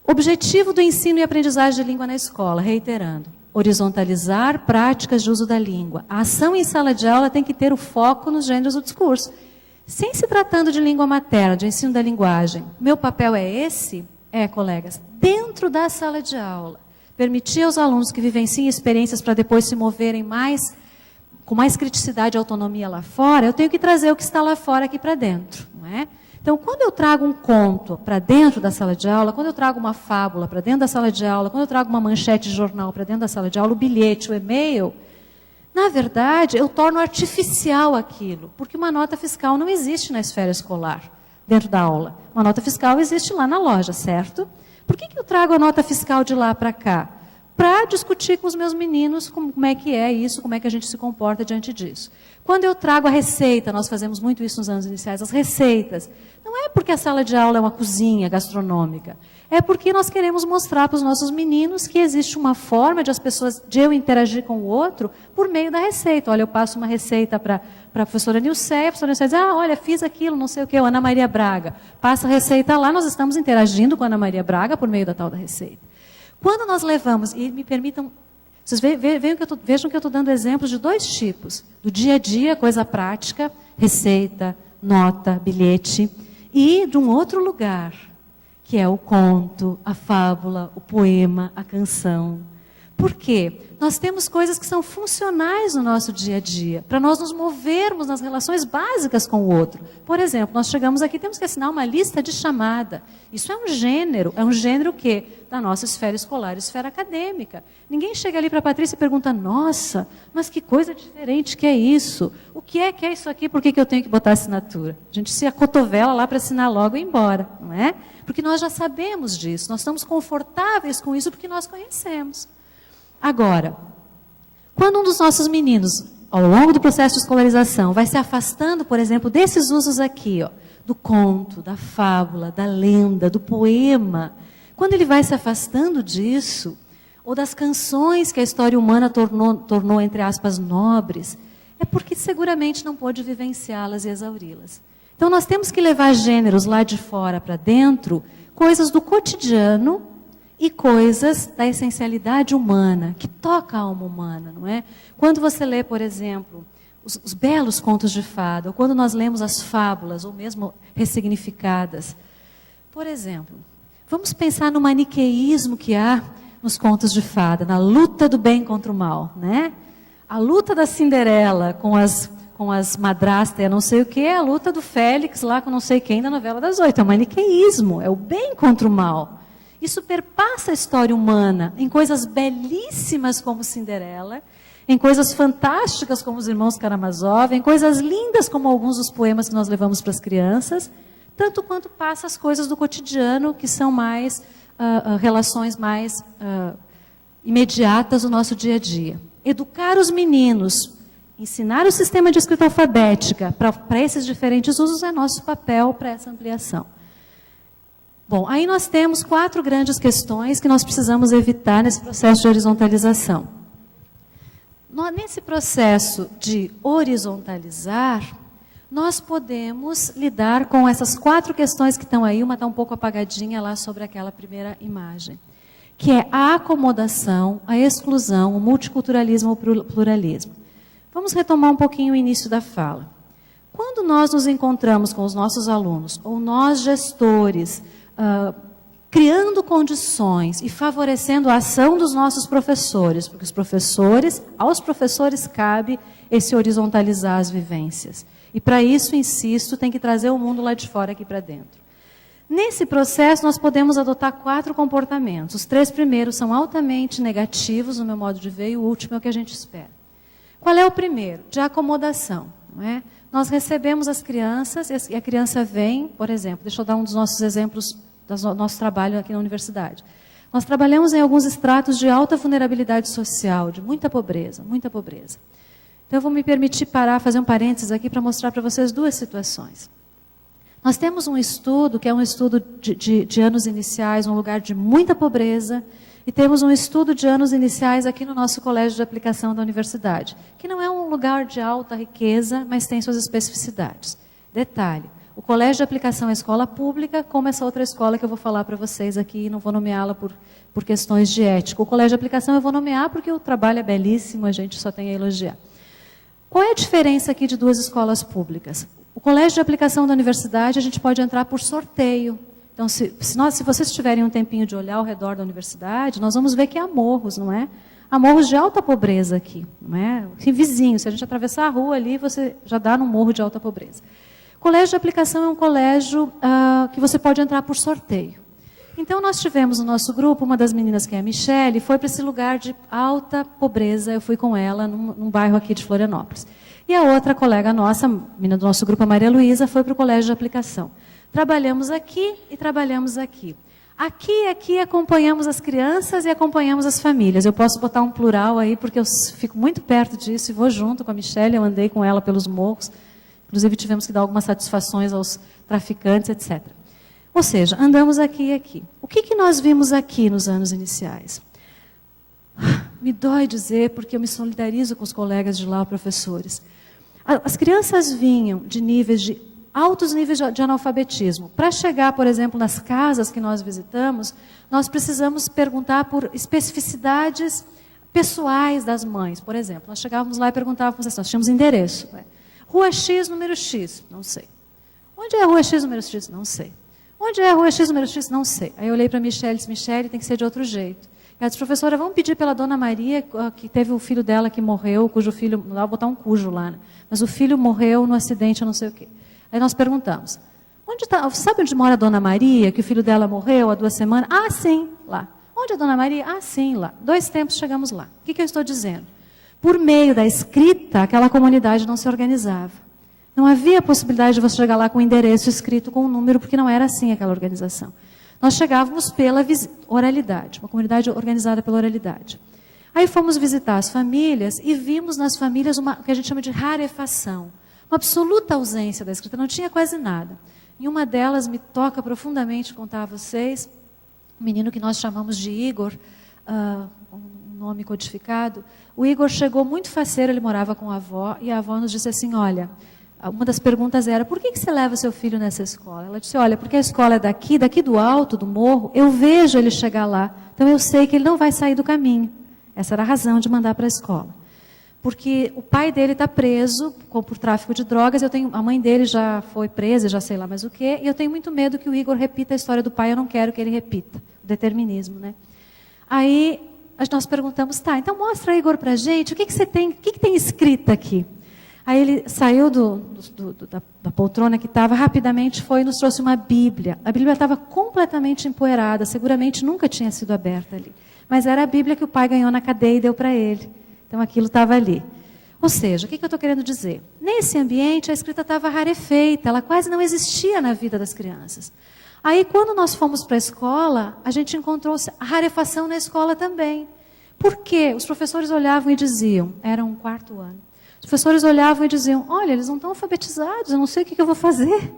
Objetivo do ensino e aprendizagem de língua na escola, reiterando, horizontalizar práticas de uso da língua. A ação em sala de aula tem que ter o foco nos gêneros do discurso. Sem se tratando de língua materna, de ensino da linguagem, meu papel é esse? Colegas, dentro da sala de aula, permitir aos alunos que vivenciem experiências para depois se moverem com mais criticidade e autonomia lá fora, eu tenho que trazer o que está lá fora aqui para dentro, não é? Então, quando eu trago um conto para dentro da sala de aula, quando eu trago uma fábula para dentro da sala de aula, quando eu trago uma manchete de jornal para dentro da sala de aula, o bilhete, o e-mail, na verdade, eu torno artificial aquilo, porque uma nota fiscal não existe na esfera escolar, dentro da aula. Uma nota fiscal existe lá na loja, certo? Por que eu trago a nota fiscal de lá para cá? Para discutir com os meus meninos como é que é isso, como é que a gente se comporta diante disso. Quando eu trago a receita, nós fazemos muito isso nos anos iniciais, as receitas, não é porque a sala de aula é uma cozinha gastronômica, é porque nós queremos mostrar para os nossos meninos que existe uma forma de eu interagir com o outro por meio da receita. Olha, eu passo uma receita para a professora Nilceia, a professora Nilceia diz, olha, fiz aquilo, não sei o que, Ana Maria Braga. Passa a receita lá, nós estamos interagindo com a Ana Maria Braga por meio da tal da receita. Quando nós levamos, e me permitam, vocês vejam que eu estou dando exemplos de dois tipos, do dia a dia, coisa prática, receita, nota, bilhete, e de um outro lugar, que é o conto, a fábula, o poema, a canção. Por quê? Nós temos coisas que são funcionais no nosso dia a dia, para nós nos movermos nas relações básicas com o outro. Por exemplo, nós chegamos aqui, temos que assinar uma lista de chamada. Isso é um gênero o quê? Da nossa esfera escolar, esfera acadêmica. Ninguém chega ali para a Patrícia e pergunta, nossa, mas que coisa diferente que é isso? O que é isso aqui? Por que eu tenho que botar assinatura? A gente se acotovela lá para assinar logo e ir embora, não é? Porque nós já sabemos disso, nós estamos confortáveis com isso porque nós conhecemos. Agora, quando um dos nossos meninos, ao longo do processo de escolarização, vai se afastando, por exemplo, desses usos aqui, do conto, da fábula, da lenda, do poema, quando ele vai se afastando disso, ou das canções que a história humana tornou entre aspas, nobres, é porque seguramente não pôde vivenciá-las e exauri-las. Então nós temos que levar gêneros lá de fora para dentro, coisas do cotidiano, e coisas da essencialidade humana, que toca a alma humana, não é? Quando você lê, por exemplo, os belos contos de fada, ou quando nós lemos as fábulas, ou mesmo ressignificadas. Por exemplo, vamos pensar no maniqueísmo que há nos contos de fada, na luta do bem contra o mal, né? A luta da Cinderela com as madrastas, não sei o que, é a luta do Félix lá com não sei quem da novela das 8. É o maniqueísmo, é o bem contra o mal. Isso perpassa a história humana em coisas belíssimas como Cinderela, em coisas fantásticas como os Irmãos Karamazov, em coisas lindas como alguns dos poemas que nós levamos para as crianças, tanto quanto passa as coisas do cotidiano, que são mais relações mais imediatas do nosso dia a dia. Educar os meninos, ensinar o sistema de escrita alfabética para esses diferentes usos é nosso papel para essa ampliação. Bom, aí nós temos 4 grandes questões que nós precisamos evitar nesse processo de horizontalização. Nesse processo de horizontalizar, nós podemos lidar com essas 4 questões que estão aí, uma está um pouco apagadinha lá sobre aquela primeira imagem, que é a acomodação, a exclusão, o multiculturalismo ou o pluralismo. Vamos retomar um pouquinho o início da fala. Quando nós nos encontramos com os nossos alunos, ou nós gestores, criando condições e favorecendo a ação dos nossos professores, porque aos professores cabe esse horizontalizar as vivências. E para isso, insisto, tem que trazer o mundo lá de fora aqui para dentro. Nesse processo, nós podemos adotar 4 comportamentos. Os 3 primeiros são altamente negativos, no meu modo de ver, e o último é o que a gente espera. Qual é o primeiro? De acomodação, não é? Nós recebemos as crianças e a criança vem, por exemplo, deixa eu dar um dos nossos exemplos do nosso trabalho aqui na universidade. Nós trabalhamos em alguns estratos de alta vulnerabilidade social, de muita pobreza, muita pobreza. Então eu vou me permitir parar, fazer um parênteses aqui para mostrar para vocês duas situações. Nós temos um estudo, que é um estudo de anos iniciais, um lugar de muita pobreza, e temos um estudo de anos iniciais aqui no nosso colégio de aplicação da universidade, que não é um lugar de alta riqueza, mas tem suas especificidades. Detalhe, o colégio de aplicação é escola pública, como essa outra escola que eu vou falar para vocês aqui, não vou nomeá-la por questões de ética. O colégio de aplicação eu vou nomear porque o trabalho é belíssimo, a gente só tem a elogiar. Qual é a diferença aqui de duas escolas públicas? O colégio de aplicação da universidade a gente pode entrar por sorteio. Então, se vocês tiverem um tempinho de olhar ao redor da universidade, nós vamos ver que há morros, não é? Há morros de alta pobreza aqui, não é? Tem vizinho, se a gente atravessar a rua ali, você já dá num morro de alta pobreza. O colégio de aplicação é um colégio que você pode entrar por sorteio. Então, nós tivemos no nosso grupo, uma das meninas, que é a Michele, foi para esse lugar de alta pobreza, eu fui com ela num bairro aqui de Florianópolis. E a outra colega nossa, menina do nosso grupo, a Maria Luísa, foi para o colégio de aplicação. Trabalhamos aqui e trabalhamos aqui. Aqui acompanhamos as crianças e acompanhamos as famílias. Eu posso botar um plural aí, porque eu fico muito perto disso e vou junto com a Michele, eu andei com ela pelos morros. Inclusive, tivemos que dar algumas satisfações aos traficantes, etc. Ou seja, andamos aqui e aqui. O que nós vimos aqui nos anos iniciais? Me dói dizer, porque eu me solidarizo com os colegas de lá, professores. As crianças vinham de altos níveis de analfabetismo. Para chegar, por exemplo, nas casas que nós visitamos, nós precisamos perguntar por especificidades pessoais das mães. Por exemplo, nós chegávamos lá e perguntávamos assim, nós tínhamos endereço. Rua X, número X? Não sei. Onde é a Rua X, número X? Não sei. Onde é a Rua X, número X? Não sei. Aí eu olhei para a Michele e disse, Michele, tem que ser de outro jeito. Ela disse, professora, vamos pedir pela dona Maria, que teve o filho dela que morreu, cujo filho, não dá vou botar um cujo lá, né? Mas o filho morreu no acidente, eu não sei o quê. Aí nós perguntamos, sabe onde mora a dona Maria, que o filho dela morreu há 2 semanas? Ah, sim, lá. Onde é a dona Maria? Ah, sim, lá. 2 tempos chegamos lá. O que eu estou dizendo? Por meio da escrita, aquela comunidade não se organizava. Não havia possibilidade de você chegar lá com um endereço escrito com um número, porque não era assim aquela organização. Nós chegávamos pela oralidade, uma comunidade organizada pela oralidade. Aí fomos visitar as famílias e vimos nas famílias o que a gente chama de rarefação. Uma absoluta ausência da escrita, não tinha quase nada. Em uma delas, me toca profundamente contar a vocês, um menino que nós chamamos de Igor, um nome codificado. O Igor chegou muito faceiro, ele morava com a avó, e a avó nos disse assim, olha, uma das perguntas era, por que você leva seu filho nessa escola? Ela disse, olha, porque a escola é daqui do alto, do morro, eu vejo ele chegar lá, então eu sei que ele não vai sair do caminho. Essa era a razão de mandar para a escola. Porque o pai dele está preso por tráfico de drogas, a mãe dele já foi presa, já sei lá mais o quê, e eu tenho muito medo que o Igor repita a história do pai, eu não quero que ele repita. O determinismo, né? Aí nós perguntamos, tá, então mostra, Igor, para a gente, o que você tem, o que tem escrito aqui? Aí ele saiu da poltrona que estava, rapidamente foi e nos trouxe uma Bíblia. A Bíblia estava completamente empoeirada, seguramente nunca tinha sido aberta ali. Mas era a Bíblia que o pai ganhou na cadeia e deu para ele. Então aquilo estava ali. Ou seja, o que eu estou querendo dizer? Nesse ambiente a escrita estava rarefeita, ela quase não existia na vida das crianças. Aí quando nós fomos para a escola, a gente encontrou a rarefação na escola também. Por quê? Os professores olhavam e diziam, era um 4º ano, os professores olhavam e diziam, olha, eles não estão alfabetizados, eu não sei o que eu vou fazer.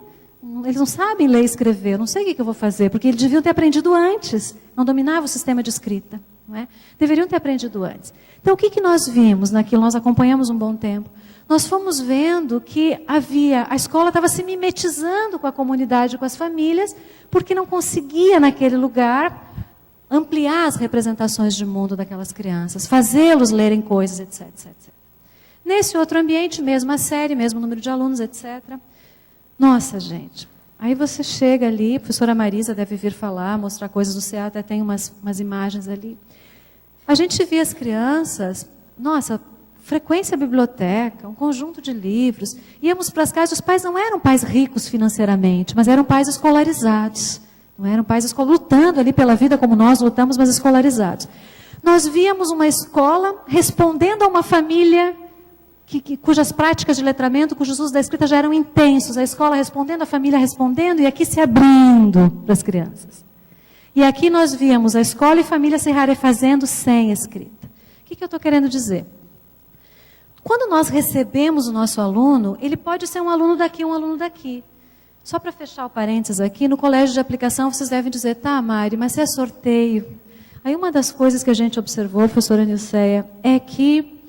Eles não sabem ler e escrever, eu não sei o que eu vou fazer, porque eles deviam ter aprendido antes, não dominavam o sistema de escrita. Não é? Deveriam ter aprendido antes. Então, o que nós vimos naquilo? Nós acompanhamos um bom tempo. Nós fomos vendo que a escola estava se mimetizando com a comunidade, com as famílias, porque não conseguia, naquele lugar, ampliar as representações de mundo daquelas crianças, fazê-los lerem coisas, etc, etc, etc. Nesse outro ambiente, mesma série, mesmo número de alunos, etc. Nossa, gente, aí você chega ali, a professora Marisa deve vir falar, mostrar coisas do CEA, até tem umas imagens ali. A gente via as crianças, nossa, frequência à biblioteca, um conjunto de livros. Íamos para as casas, os pais não eram pais ricos financeiramente, mas eram pais escolarizados. Não eram pais lutando ali pela vida como nós lutamos, mas escolarizados. Nós víamos uma escola respondendo a uma família cujas práticas de letramento, cujos usos da escrita já eram intensos, a escola respondendo, a família respondendo, e aqui se abrindo para as crianças. E aqui nós víamos a escola e família se rarefazendo sem escrita. O que eu estou querendo dizer? Quando nós recebemos o nosso aluno, ele pode ser um aluno daqui, um aluno daqui. Só para fechar o parênteses aqui, no colégio de aplicação vocês devem dizer, tá, Mari, mas se é sorteio. Aí uma das coisas que a gente observou, professora Nilceia, é que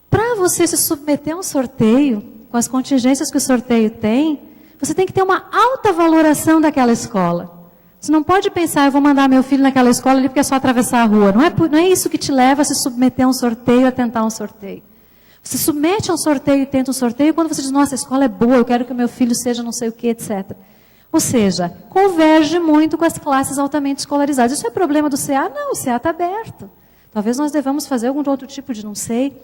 para você se submeter a um sorteio, com as contingências que o sorteio tem, você tem que ter uma alta valoração daquela escola. Você não pode pensar, eu vou mandar meu filho naquela escola ali porque é só atravessar a rua. Não é isso que te leva a se submeter a um sorteio, a tentar um sorteio. Você submete a um sorteio e tenta um sorteio quando você diz, nossa, a escola é boa, eu quero que o meu filho seja não sei o que, etc. Ou seja, converge muito com as classes altamente escolarizadas. Isso é problema do CA? Não, o CA está aberto. Talvez nós devamos fazer algum outro tipo de não sei.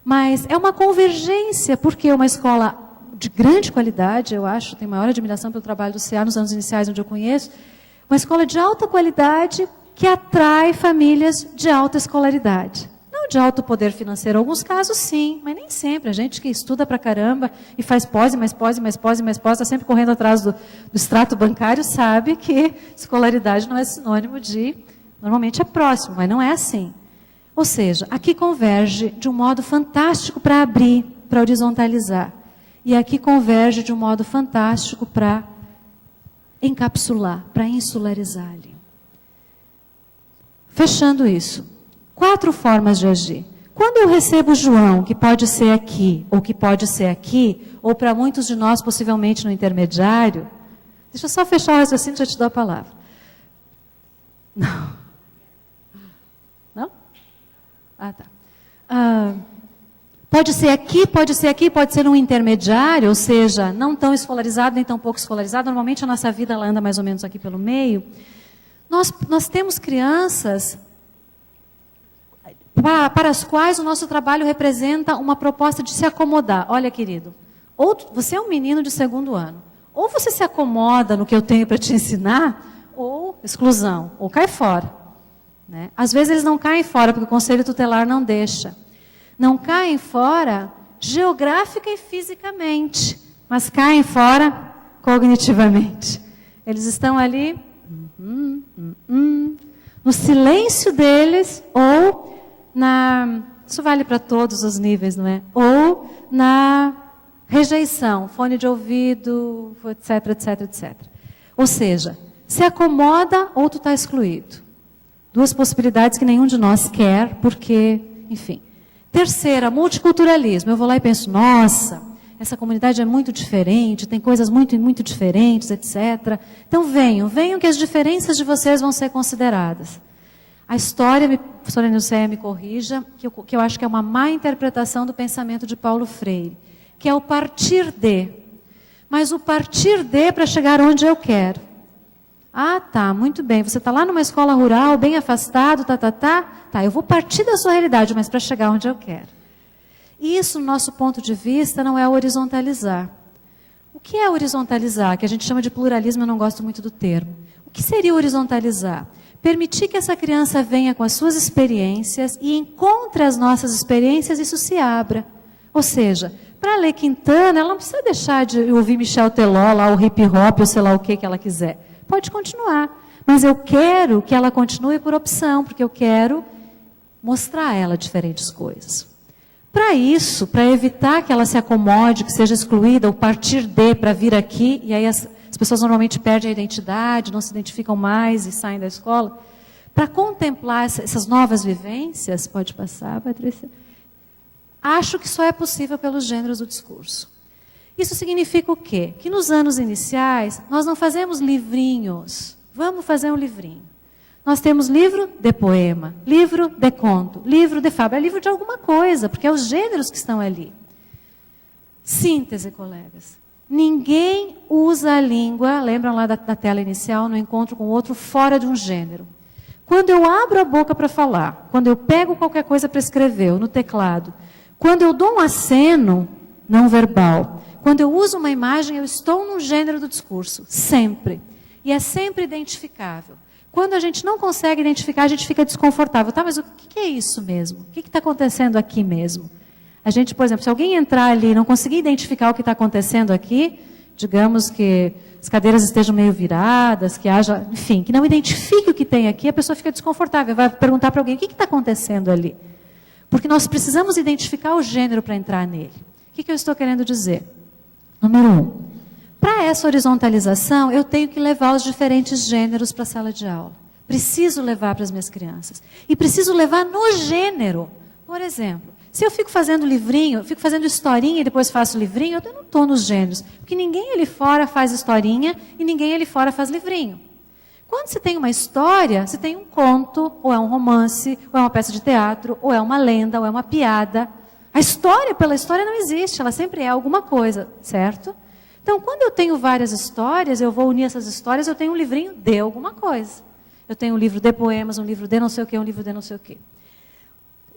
Mas é uma convergência, porque uma escola de grande qualidade, eu acho, tenho maior admiração pelo trabalho do CA nos anos iniciais onde eu conheço, uma escola de alta qualidade que atrai famílias de alta escolaridade. Não de alto poder financeiro, em alguns casos sim, mas nem sempre. A gente que estuda pra caramba e faz pós, mais pós, mais pós, mais pós, está sempre correndo atrás do extrato bancário, sabe que escolaridade não é sinônimo de... Normalmente é próximo, mas não é assim. Ou seja, aqui converge de um modo fantástico para abrir, para horizontalizar. E aqui converge de um modo fantástico para encapsular, para insularizar ali. Fechando isso. 4 formas de agir. Quando eu recebo o João, que pode ser aqui, ou que pode ser aqui, ou para muitos de nós, possivelmente no intermediário, deixa eu só fechar o raciocínio e já te dou a palavra. Não. Não? Ah, tá. Pode ser aqui, pode ser aqui, pode ser um intermediário, ou seja, não tão escolarizado, nem tão pouco escolarizado. Normalmente a nossa vida ela anda mais ou menos aqui pelo meio. Nós temos crianças para as quais o nosso trabalho representa uma proposta de se acomodar. Olha, querido, ou você é um menino de 2º ano, ou você se acomoda no que eu tenho para te ensinar, ou exclusão, ou cai fora. Né? Às vezes eles não caem fora, porque o conselho tutelar não deixa. Não caem fora geográfica e fisicamente, mas caem fora cognitivamente. Eles estão ali no silêncio deles, ou isso vale para todos os níveis, não é? Ou na rejeição, fone de ouvido, etc, etc, etc. Ou seja, se acomoda ou tu está excluído. 2 possibilidades que nenhum de nós quer, porque, enfim. Terceira, multiculturalismo. Eu vou lá e penso, nossa, essa comunidade é muito diferente, tem coisas muito, muito diferentes, etc. Então venham que as diferenças de vocês vão ser consideradas. A história, a professora Nilceia me corrija, que eu acho que é uma má interpretação do pensamento de Paulo Freire, que é o partir de. Mas o partir de para chegar onde eu quero. Ah, tá, muito bem, você está lá numa escola rural, bem afastado, tá, eu vou partir da sua realidade, mas para chegar onde eu quero. Isso, no nosso ponto de vista, não é horizontalizar. O que é horizontalizar? Que a gente chama de pluralismo, eu não gosto muito do termo. O que seria horizontalizar? Permitir que essa criança venha com as suas experiências e encontre as nossas experiências e isso se abra. Ou seja, para ler Quintana, ela não precisa deixar de ouvir Michel Teló, lá o hip hop, ou sei lá o que ela quiser. Pode continuar. Mas eu quero que ela continue por opção, porque eu quero mostrar a ela diferentes coisas. Para isso, para evitar que ela se acomode, que seja excluída, ou partir de para vir aqui, e aí as pessoas normalmente perdem a identidade, não se identificam mais e saem da escola. Para contemplar essas novas vivências, pode passar, Patrícia, acho que só é possível pelos gêneros do discurso. Isso significa o quê? Que nos anos iniciais, nós não fazemos livrinhos. Vamos fazer um livrinho. Nós temos livro de poema, livro de conto, livro de fábula, é livro de alguma coisa, porque é os gêneros que estão ali. Síntese, colegas. Ninguém usa a língua, lembram lá da tela inicial, no encontro com o outro, fora de um gênero. Quando eu abro a boca para falar, quando eu pego qualquer coisa para escrever, ou no teclado, quando eu dou um aceno não verbal, quando eu uso uma imagem, eu estou num gênero do discurso, sempre. E é sempre identificável. Quando a gente não consegue identificar, a gente fica desconfortável. Tá, mas o que é isso mesmo? O que está acontecendo aqui mesmo? A gente, por exemplo, se alguém entrar ali e não conseguir identificar o que está acontecendo aqui, digamos que as cadeiras estejam meio viradas, que haja, enfim, que não identifique o que tem aqui, a pessoa fica desconfortável, vai perguntar para alguém o que está acontecendo ali. Porque nós precisamos identificar o gênero para entrar nele. O que eu estou querendo dizer? Número 1. Para essa horizontalização, eu tenho que levar os diferentes gêneros para a sala de aula. Preciso levar para as minhas crianças. E preciso levar no gênero. Por exemplo, se eu fico fazendo livrinho, fico fazendo historinha e depois faço livrinho, eu não estou nos gêneros. Porque ninguém ali fora faz historinha e ninguém ali fora faz livrinho. Quando você tem uma história, você tem um conto, ou é um romance, ou é uma peça de teatro, ou é uma lenda, ou é uma piada. A história pela história não existe, ela sempre é alguma coisa, certo? Então, quando eu tenho várias histórias, eu vou unir essas histórias, eu tenho um livrinho de alguma coisa. Eu tenho um livro de poemas, um livro de não sei o quê, um livro de não sei o quê.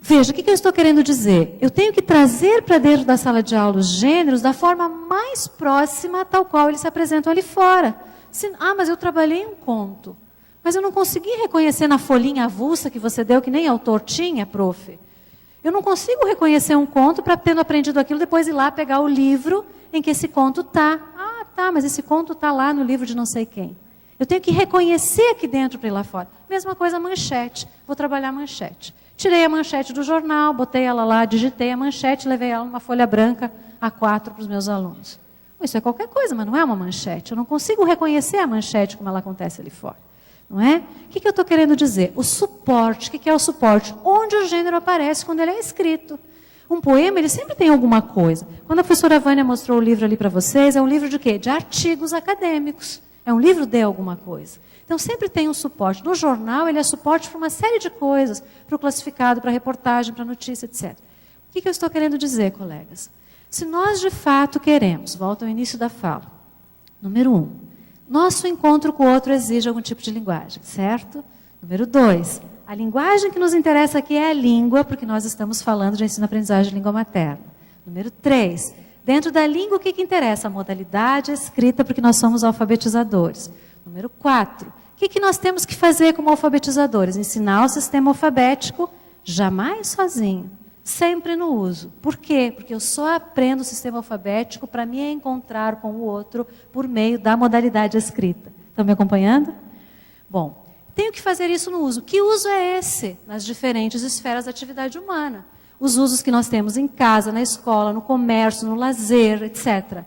Veja, o que eu estou querendo dizer? Eu tenho que trazer para dentro da sala de aula os gêneros da forma mais próxima, tal qual eles se apresentam ali fora. Mas eu trabalhei um conto. Mas eu não consegui reconhecer na folhinha avulsa que você deu, que nem autor tinha, prof. Eu não consigo reconhecer um conto para, tendo aprendido aquilo, depois ir lá pegar o livro em que esse conto está. Ah, tá, mas esse conto está lá no livro de não sei quem. Eu tenho que reconhecer aqui dentro para ir lá fora. Mesma coisa a manchete. Vou trabalhar a manchete. Tirei a manchete do jornal, botei ela lá, digitei a manchete, levei ela numa folha branca A4 para os meus alunos. Isso é qualquer coisa, mas não é uma manchete. Eu não consigo reconhecer a manchete como ela acontece ali fora. Não é? O que eu estou querendo dizer? O suporte. O que é o suporte? Onde o gênero aparece quando ele é escrito. Um poema, ele sempre tem alguma coisa. Quando a professora Vânia mostrou o livro ali para vocês, é um livro de quê? De artigos acadêmicos. É um livro de alguma coisa. Então, sempre tem um suporte. No jornal, ele é suporte para uma série de coisas. Para o classificado, para a reportagem, para a notícia, etc. O que eu estou querendo dizer, colegas? Se nós, de fato, queremos, volto ao início da fala. Número 1, nosso encontro com o outro exige algum tipo de linguagem, certo? Número 2, a linguagem que nos interessa aqui é a língua, porque nós estamos falando de ensino-aprendizagem de língua materna. Número 3, dentro da língua, o que interessa? A modalidade, a escrita, porque nós somos alfabetizadores. Número 4, o que nós temos que fazer como alfabetizadores? Ensinar o sistema alfabético, jamais sozinho, sempre no uso. Por quê? Porque eu só aprendo o sistema alfabético para me encontrar com o outro por meio da modalidade escrita. Estão me acompanhando? Bom, tenho que fazer isso no uso. Que uso é esse nas diferentes esferas da atividade humana? Os usos que nós temos em casa, na escola, no comércio, no lazer, etc.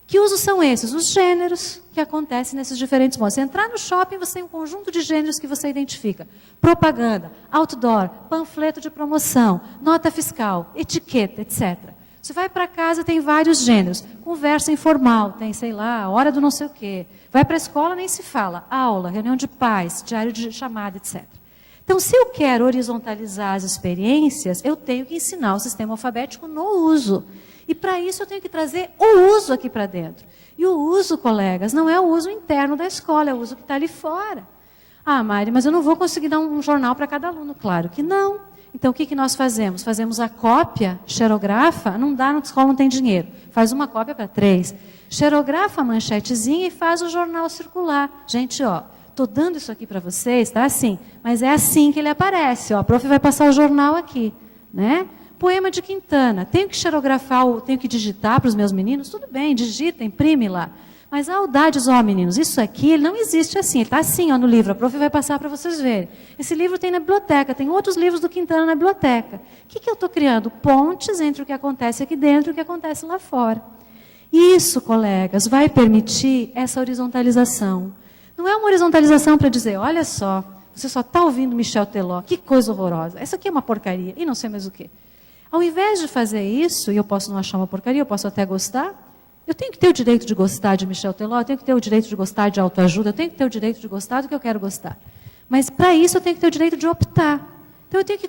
Que usos são esses? Os gêneros que acontecem nesses diferentes modos. Você entrar no shopping, você tem um conjunto de gêneros que você identifica. Propaganda, outdoor, panfleto de promoção, nota fiscal, etiqueta, etc. Você vai para casa, tem vários gêneros. Conversa informal, tem, sei lá, hora do não sei o quê. Vai para a escola, nem se fala. Aula, reunião de pais, diário de chamada, etc. Então, se eu quero horizontalizar as experiências, eu tenho que ensinar o sistema alfabético no uso. E para isso eu tenho que trazer o uso aqui para dentro. E o uso, colegas, não é o uso interno da escola, é o uso que está ali fora. Ah, Mari, mas eu não vou conseguir dar um jornal para cada aluno. Claro que não. Então, o que nós fazemos? Fazemos a cópia, xerografa, não dá, na escola não tem dinheiro. Faz uma cópia para 3. Xerografa a manchetezinha e faz o jornal circular. Gente, ó, estou dando isso aqui para vocês, tá assim, mas é assim que ele aparece. Ó, a prof vai passar o jornal aqui, né? Poema de Quintana, tenho que xerografar, tenho que digitar para os meus meninos? Tudo bem, digita, imprime lá. Mas a Audades, ó meninos, isso aqui ele não existe assim, ele está assim ó, no livro, a prof vai passar para vocês verem. Esse livro tem na biblioteca, tem outros livros do Quintana na biblioteca. O que eu estou criando? Pontes entre o que acontece aqui dentro e o que acontece lá fora. Isso, colegas, vai permitir essa horizontalização. Não é uma horizontalização para dizer, olha só, você só está ouvindo Michel Teló, que coisa horrorosa, essa aqui é uma porcaria, e não sei mais o quê. Ao invés de fazer isso, e eu posso não achar uma porcaria, eu posso até gostar, eu tenho que ter o direito de gostar de Michel Teló, eu tenho que ter o direito de gostar de autoajuda, eu tenho que ter o direito de gostar do que eu quero gostar. Mas para isso eu tenho que ter o direito de optar. Então eu tenho que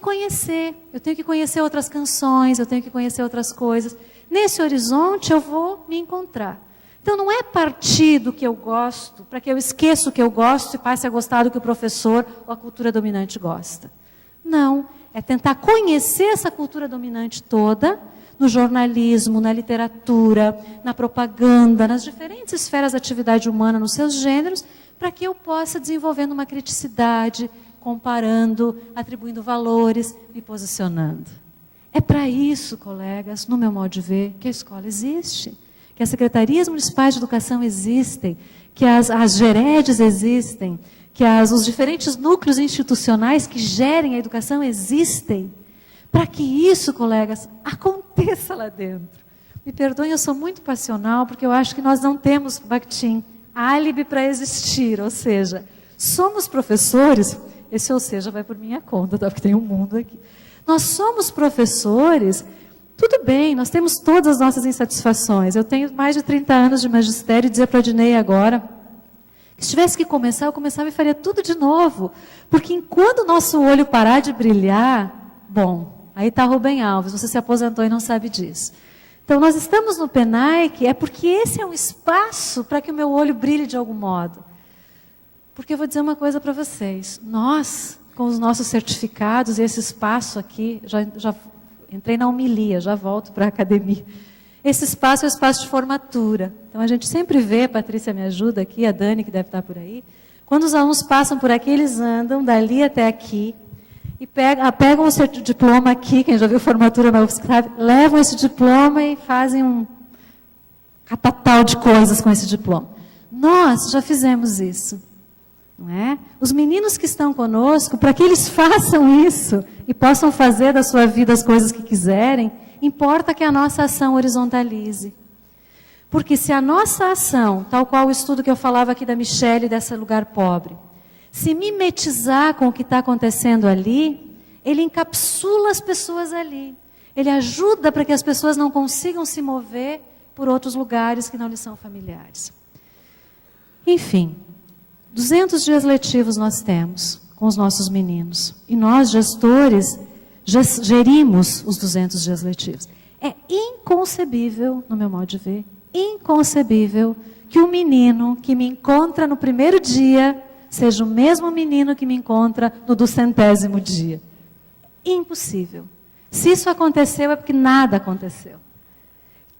conhecer outras canções, eu tenho que conhecer outras coisas. Nesse horizonte eu vou me encontrar. Então não é partir do que eu gosto, para que eu esqueça o que eu gosto e passe a gostar do que o professor ou a cultura dominante gosta. Não. É tentar conhecer essa cultura dominante toda, no jornalismo, na literatura, na propaganda, nas diferentes esferas da atividade humana, nos seus gêneros, para que eu possa desenvolvendo uma criticidade, comparando, atribuindo valores, me posicionando. É para isso, colegas, no meu modo de ver, que a escola existe, que as secretarias municipais de educação existem, que as geredes existem, que os diferentes núcleos institucionais que gerem a educação existem, para que isso, colegas, aconteça lá dentro. Me perdoem, eu sou muito passional, porque eu acho que nós não temos, Bakhtin, álibi para existir, ou seja, somos professores, esse ou seja vai por minha conta, tá? Porque tem um mundo aqui. Nós somos professores, tudo bem, nós temos todas as nossas insatisfações. Eu tenho mais de 30 anos de magistério e dizer para a Adnei agora, que se tivesse que começar, eu começava e faria tudo de novo. Porque enquanto o nosso olho parar de brilhar, bom, aí está Rubem Alves, você se aposentou e não sabe disso. Então, nós estamos no PENAIC, é porque esse é um espaço para que o meu olho brilhe de algum modo. Porque eu vou dizer uma coisa para vocês, nós, com os nossos certificados e esse espaço aqui, já entrei na homilia, já volto para a academia. Esse espaço é o espaço de formatura. Então, a gente sempre vê, a Patrícia me ajuda aqui, a Dani, que deve estar por aí, quando os alunos passam por aqui, eles andam dali até aqui, e pegam o diploma aqui, quem já viu formatura na UFSC, levam esse diploma e fazem um catatal de coisas com esse diploma. Nós já fizemos isso. Não é? Os meninos que estão conosco, para que eles façam isso e possam fazer da sua vida as coisas que quiserem, importa que a nossa ação horizontalize. Porque se a nossa ação, tal qual o estudo que eu falava aqui da Michelle, desse lugar pobre, se mimetizar com o que está acontecendo ali, ele encapsula as pessoas ali. Ele ajuda para que as pessoas não consigam se mover por outros lugares que não lhes são familiares. Enfim, 200 dias letivos nós temos com os nossos meninos. E nós, gestores, gerimos os 200 dias letivos. É inconcebível, no meu modo de ver, inconcebível que um menino que me encontra no primeiro dia seja o mesmo menino que me encontra no 200º dia. Impossível. Se isso aconteceu, é porque nada aconteceu.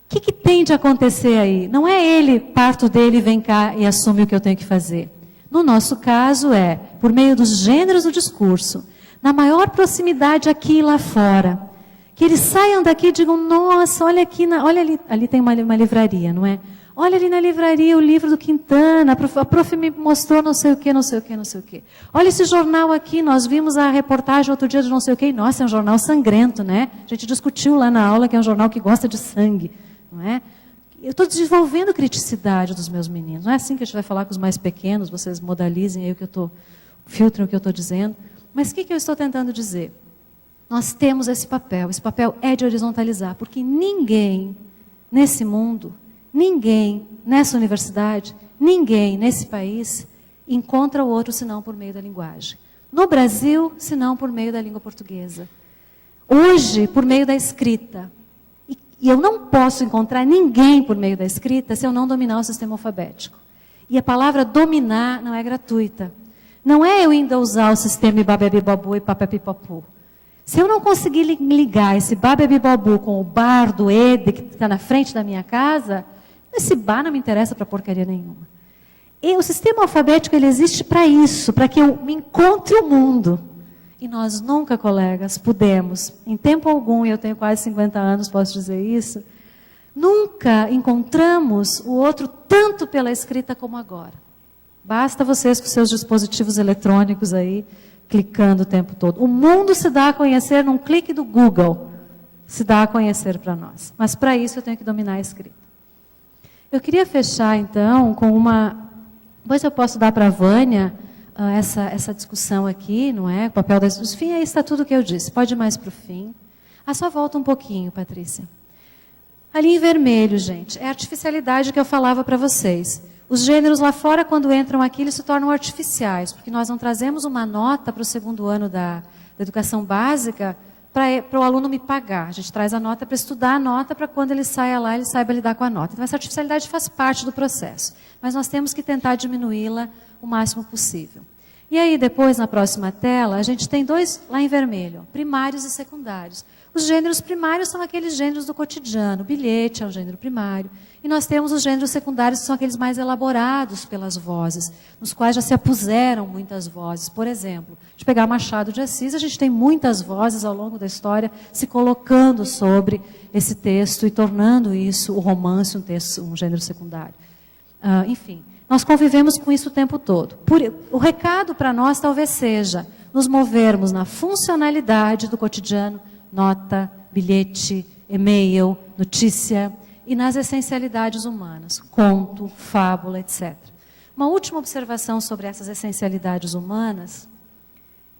O que tem de acontecer aí? Não é ele, parto dele, vem cá e assume o que eu tenho que fazer. No nosso caso é, por meio dos gêneros do discurso, na maior proximidade aqui e lá fora, que eles saiam daqui e digam, nossa, olha aqui, olha ali tem uma livraria, não é? Olha ali na livraria o livro do Quintana, a prof me mostrou não sei o que, não sei o que, não sei o que. Olha esse jornal aqui, nós vimos a reportagem outro dia de não sei o que, nossa, é um jornal sangrento, né? A gente discutiu lá na aula que é um jornal que gosta de sangue, não é? Eu estou desenvolvendo criticidade dos meus meninos. Não é assim que a gente vai falar com os mais pequenos, vocês modalizem aí filtrem o que eu estou dizendo. Mas o que eu estou tentando dizer? Nós temos esse papel é de horizontalizar, porque ninguém nesse mundo, ninguém nessa universidade, ninguém nesse país encontra o outro senão por meio da linguagem. No Brasil, senão por meio da língua portuguesa. Hoje, por meio da escrita. E eu não posso encontrar ninguém por meio da escrita se eu não dominar o sistema alfabético. E a palavra dominar não é gratuita. Não é eu ainda usar o sistema babebibabu e papapipapu. Se eu não conseguir ligar esse babebibabu com o bar do Ede, que está na frente da minha casa, esse bar não me interessa para porcaria nenhuma. E o sistema alfabético ele existe para isso, para que eu me encontre o mundo. E nós nunca, colegas, pudemos, em tempo algum, e eu tenho quase 50 anos, posso dizer isso, nunca encontramos o outro tanto pela escrita como agora. Basta vocês com seus dispositivos eletrônicos aí, clicando o tempo todo. O mundo se dá a conhecer num clique do Google, se dá a conhecer para nós. Mas para isso eu tenho que dominar a escrita. Eu queria fechar, então, com uma... Depois eu posso dar para a Vânia essa discussão aqui, não é? O papel das... Enfim, aí está tudo o que eu disse. Pode ir mais para o fim. Só volta um pouquinho, Patrícia. Ali em vermelho, gente, é a artificialidade que eu falava para vocês. Os gêneros lá fora, quando entram aqui, eles se tornam artificiais, porque nós não trazemos uma nota para o segundo ano da educação básica para o aluno me pagar. A gente traz a nota para estudar a nota, para quando ele saia lá, ele saiba lidar com a nota. Então, essa artificialidade faz parte do processo. Mas nós temos que tentar diminuí-la o máximo possível. E aí, depois, na próxima tela, a gente tem dois lá em vermelho, primários e secundários. Os gêneros primários são aqueles gêneros do cotidiano. O bilhete é um gênero primário. E nós temos os gêneros secundários, que são aqueles mais elaborados pelas vozes, nos quais já se apuseram muitas vozes. Por exemplo, de pegar Machado de Assis, a gente tem muitas vozes ao longo da história se colocando sobre esse texto e tornando isso, o romance, um gênero secundário. Enfim, nós convivemos com isso o tempo todo. O recado para nós talvez seja nos movermos na funcionalidade do cotidiano, nota, bilhete, e-mail, notícia, e nas essencialidades humanas, conto, fábula, etc. Uma última observação sobre essas essencialidades humanas: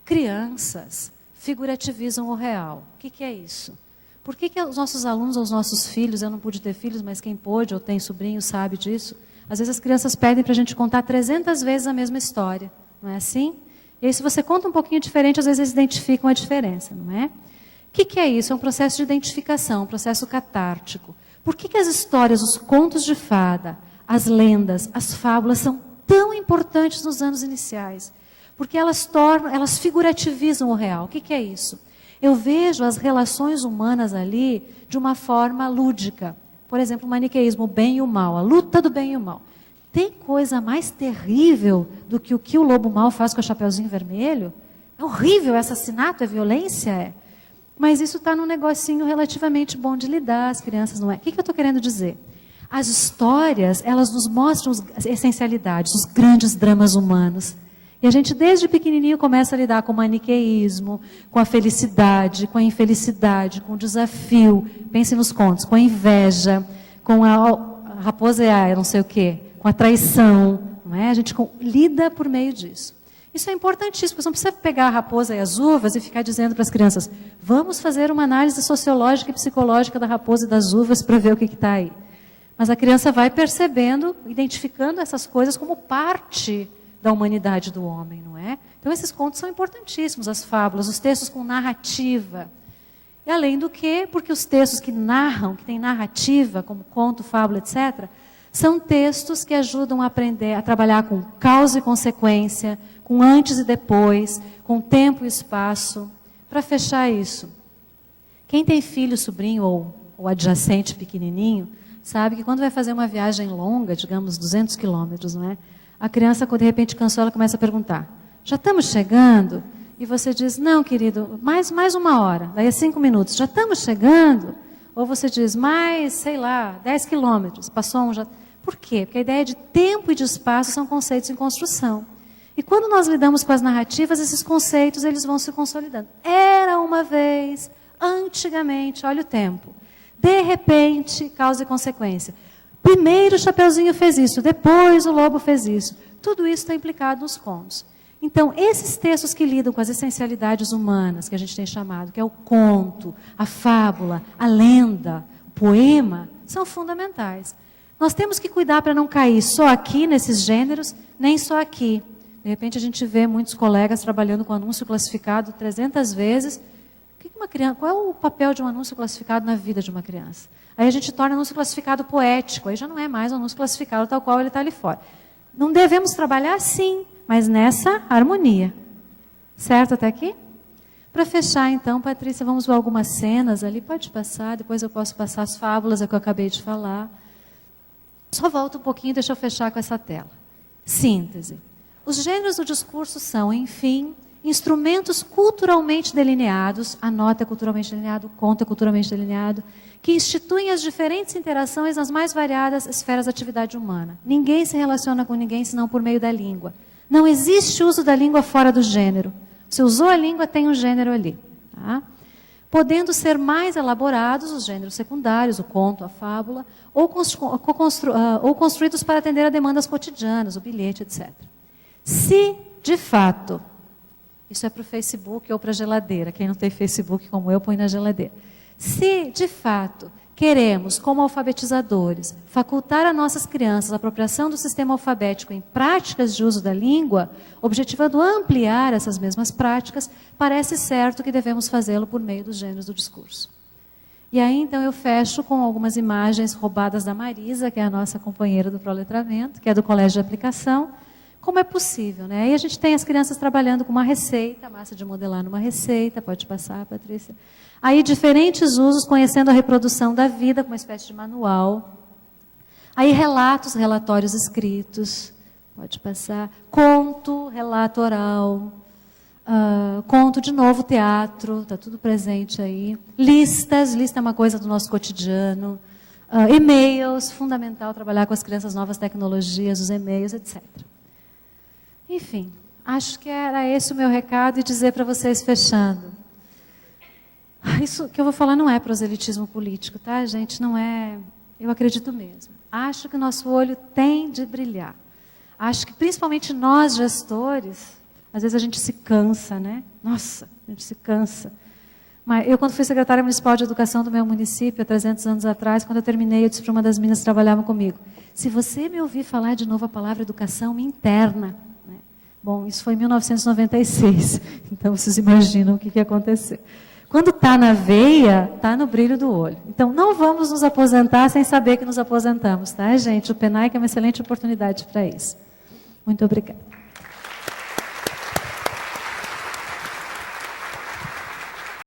crianças figurativizam o real. O que é isso? Por que os nossos alunos ou os nossos filhos, eu não pude ter filhos, mas quem pôde ou tem sobrinho sabe disso, às vezes as crianças pedem para a gente contar 300 vezes a mesma história, não é assim? E aí, se você conta um pouquinho diferente, às vezes eles identificam a diferença, não é? O que é isso? É um processo de identificação, um processo catártico. Por que as histórias, os contos de fada, as lendas, as fábulas são tão importantes nos anos iniciais? Porque elas figurativizam o real. O que é isso? Eu vejo as relações humanas ali de uma forma lúdica. Por exemplo, o maniqueísmo, o bem e o mal, a luta do bem e o mal. Tem coisa mais terrível do que o lobo mau faz com o Chapeuzinho Vermelho? É horrível, é assassinato, é violência, é. Mas isso está num negocinho relativamente bom de lidar, as crianças não é. O que eu estou querendo dizer? As histórias, elas nos mostram as essencialidades, os grandes dramas humanos. E a gente, desde pequenininho, começa a lidar com o maniqueísmo, com a felicidade, com a infelicidade, com o desafio. Pense nos contos, com a inveja, com a raposa e a não sei o quê, com a traição. Não é? A gente lida por meio disso. Isso é importantíssimo, você não precisa pegar a raposa e as uvas e ficar dizendo para as crianças: vamos fazer uma análise sociológica e psicológica da raposa e das uvas para ver o que está aí. Mas a criança vai percebendo, identificando essas coisas como parte da humanidade do homem, não é? Então esses contos são importantíssimos, as fábulas, os textos com narrativa. E além do que, porque os textos que narram, que têm narrativa, como conto, fábula, etc., são textos que ajudam a aprender a trabalhar com causa e consequência, com antes e depois, com tempo e espaço. Para fechar isso, quem tem filho, sobrinho ou adjacente pequenininho, sabe que quando vai fazer uma viagem longa, digamos 200 quilômetros, não é? A criança, quando de repente cansou, ela começa a perguntar: já estamos chegando? E você diz: não, querido, mais 1 hora, daí a 5 minutos, já estamos chegando? Ou você diz: mais, sei lá, 10 quilômetros, passou um já... Por quê? Porque a ideia de tempo e de espaço são conceitos em construção. E quando nós lidamos com as narrativas, esses conceitos eles vão se consolidando. Era uma vez, antigamente, olha o tempo. De repente, causa e consequência. Primeiro o Chapeuzinho fez isso, depois o lobo fez isso. Tudo isso está implicado nos contos. Então, esses textos que lidam com as essencialidades humanas, que a gente tem chamado, que é o conto, a fábula, a lenda, o poema, são fundamentais. Nós temos que cuidar para não cair só aqui nesses gêneros, nem só aqui. De repente a gente vê muitos colegas trabalhando com anúncio classificado 300 vezes. Qual é o papel de um anúncio classificado na vida de uma criança? Aí a gente torna o anúncio classificado poético, aí já não é mais um anúncio classificado tal qual ele está ali fora. Não devemos trabalhar assim, mas nessa harmonia. Certo até aqui? Para fechar então, Patrícia, vamos ver algumas cenas ali. Pode passar, depois eu posso passar as fábulas que eu acabei de falar. Só volta um pouquinho, deixa eu fechar com essa tela. Síntese. Os gêneros do discurso são, enfim, instrumentos culturalmente delineados, a nota é culturalmente delineado, o conto é culturalmente delineado, que instituem as diferentes interações nas mais variadas esferas da atividade humana. Ninguém se relaciona com ninguém senão por meio da língua. Não existe uso da língua fora do gênero. Se usou a língua, tem um gênero ali. Tá? Podendo ser mais elaborados os gêneros secundários, o conto, a fábula, ou construídos para atender a demandas cotidianas, o bilhete, etc. Se, de fato, isso é para o Facebook ou para a geladeira, quem não tem Facebook como eu, põe na geladeira. Se, de fato, queremos, como alfabetizadores, facultar a nossas crianças a apropriação do sistema alfabético em práticas de uso da língua, objetivando ampliar essas mesmas práticas, parece certo que devemos fazê-lo por meio dos gêneros do discurso. E aí, então, eu fecho com algumas imagens roubadas da Marisa, que é a nossa companheira do proletramento, que é do Colégio de Aplicação, como é possível, né? Aí a gente tem as crianças trabalhando com uma receita, massa de modelar numa receita, pode passar, Patrícia. Aí diferentes usos, conhecendo a reprodução da vida, com uma espécie de manual. Aí relatos, relatórios escritos, pode passar. Conto, relato oral. Conto de novo, teatro, está tudo presente aí. Lista é uma coisa do nosso cotidiano. E-mails, fundamental trabalhar com as crianças, novas tecnologias, os e-mails, etc. Enfim, acho que era esse o meu recado e dizer para vocês, fechando. Isso que eu vou falar não é proselitismo político, tá, gente? Não é. Eu acredito mesmo. Acho que o nosso olho tem de brilhar. Acho que principalmente nós, gestores, às vezes a gente se cansa, né? Nossa, a gente se cansa. Mas eu, quando fui secretária municipal de educação do meu município, há 300 anos atrás, quando eu terminei, eu disse para uma das meninas que trabalhavam comigo, se você me ouvir falar de novo a palavra educação, me interna. Né? Bom, isso foi em 1996, então vocês imaginam o que ia acontecer. Quando está na veia, está no brilho do olho. Então, não vamos nos aposentar sem saber que nos aposentamos, tá, gente? O PENAIC é uma excelente oportunidade para isso. Muito obrigada.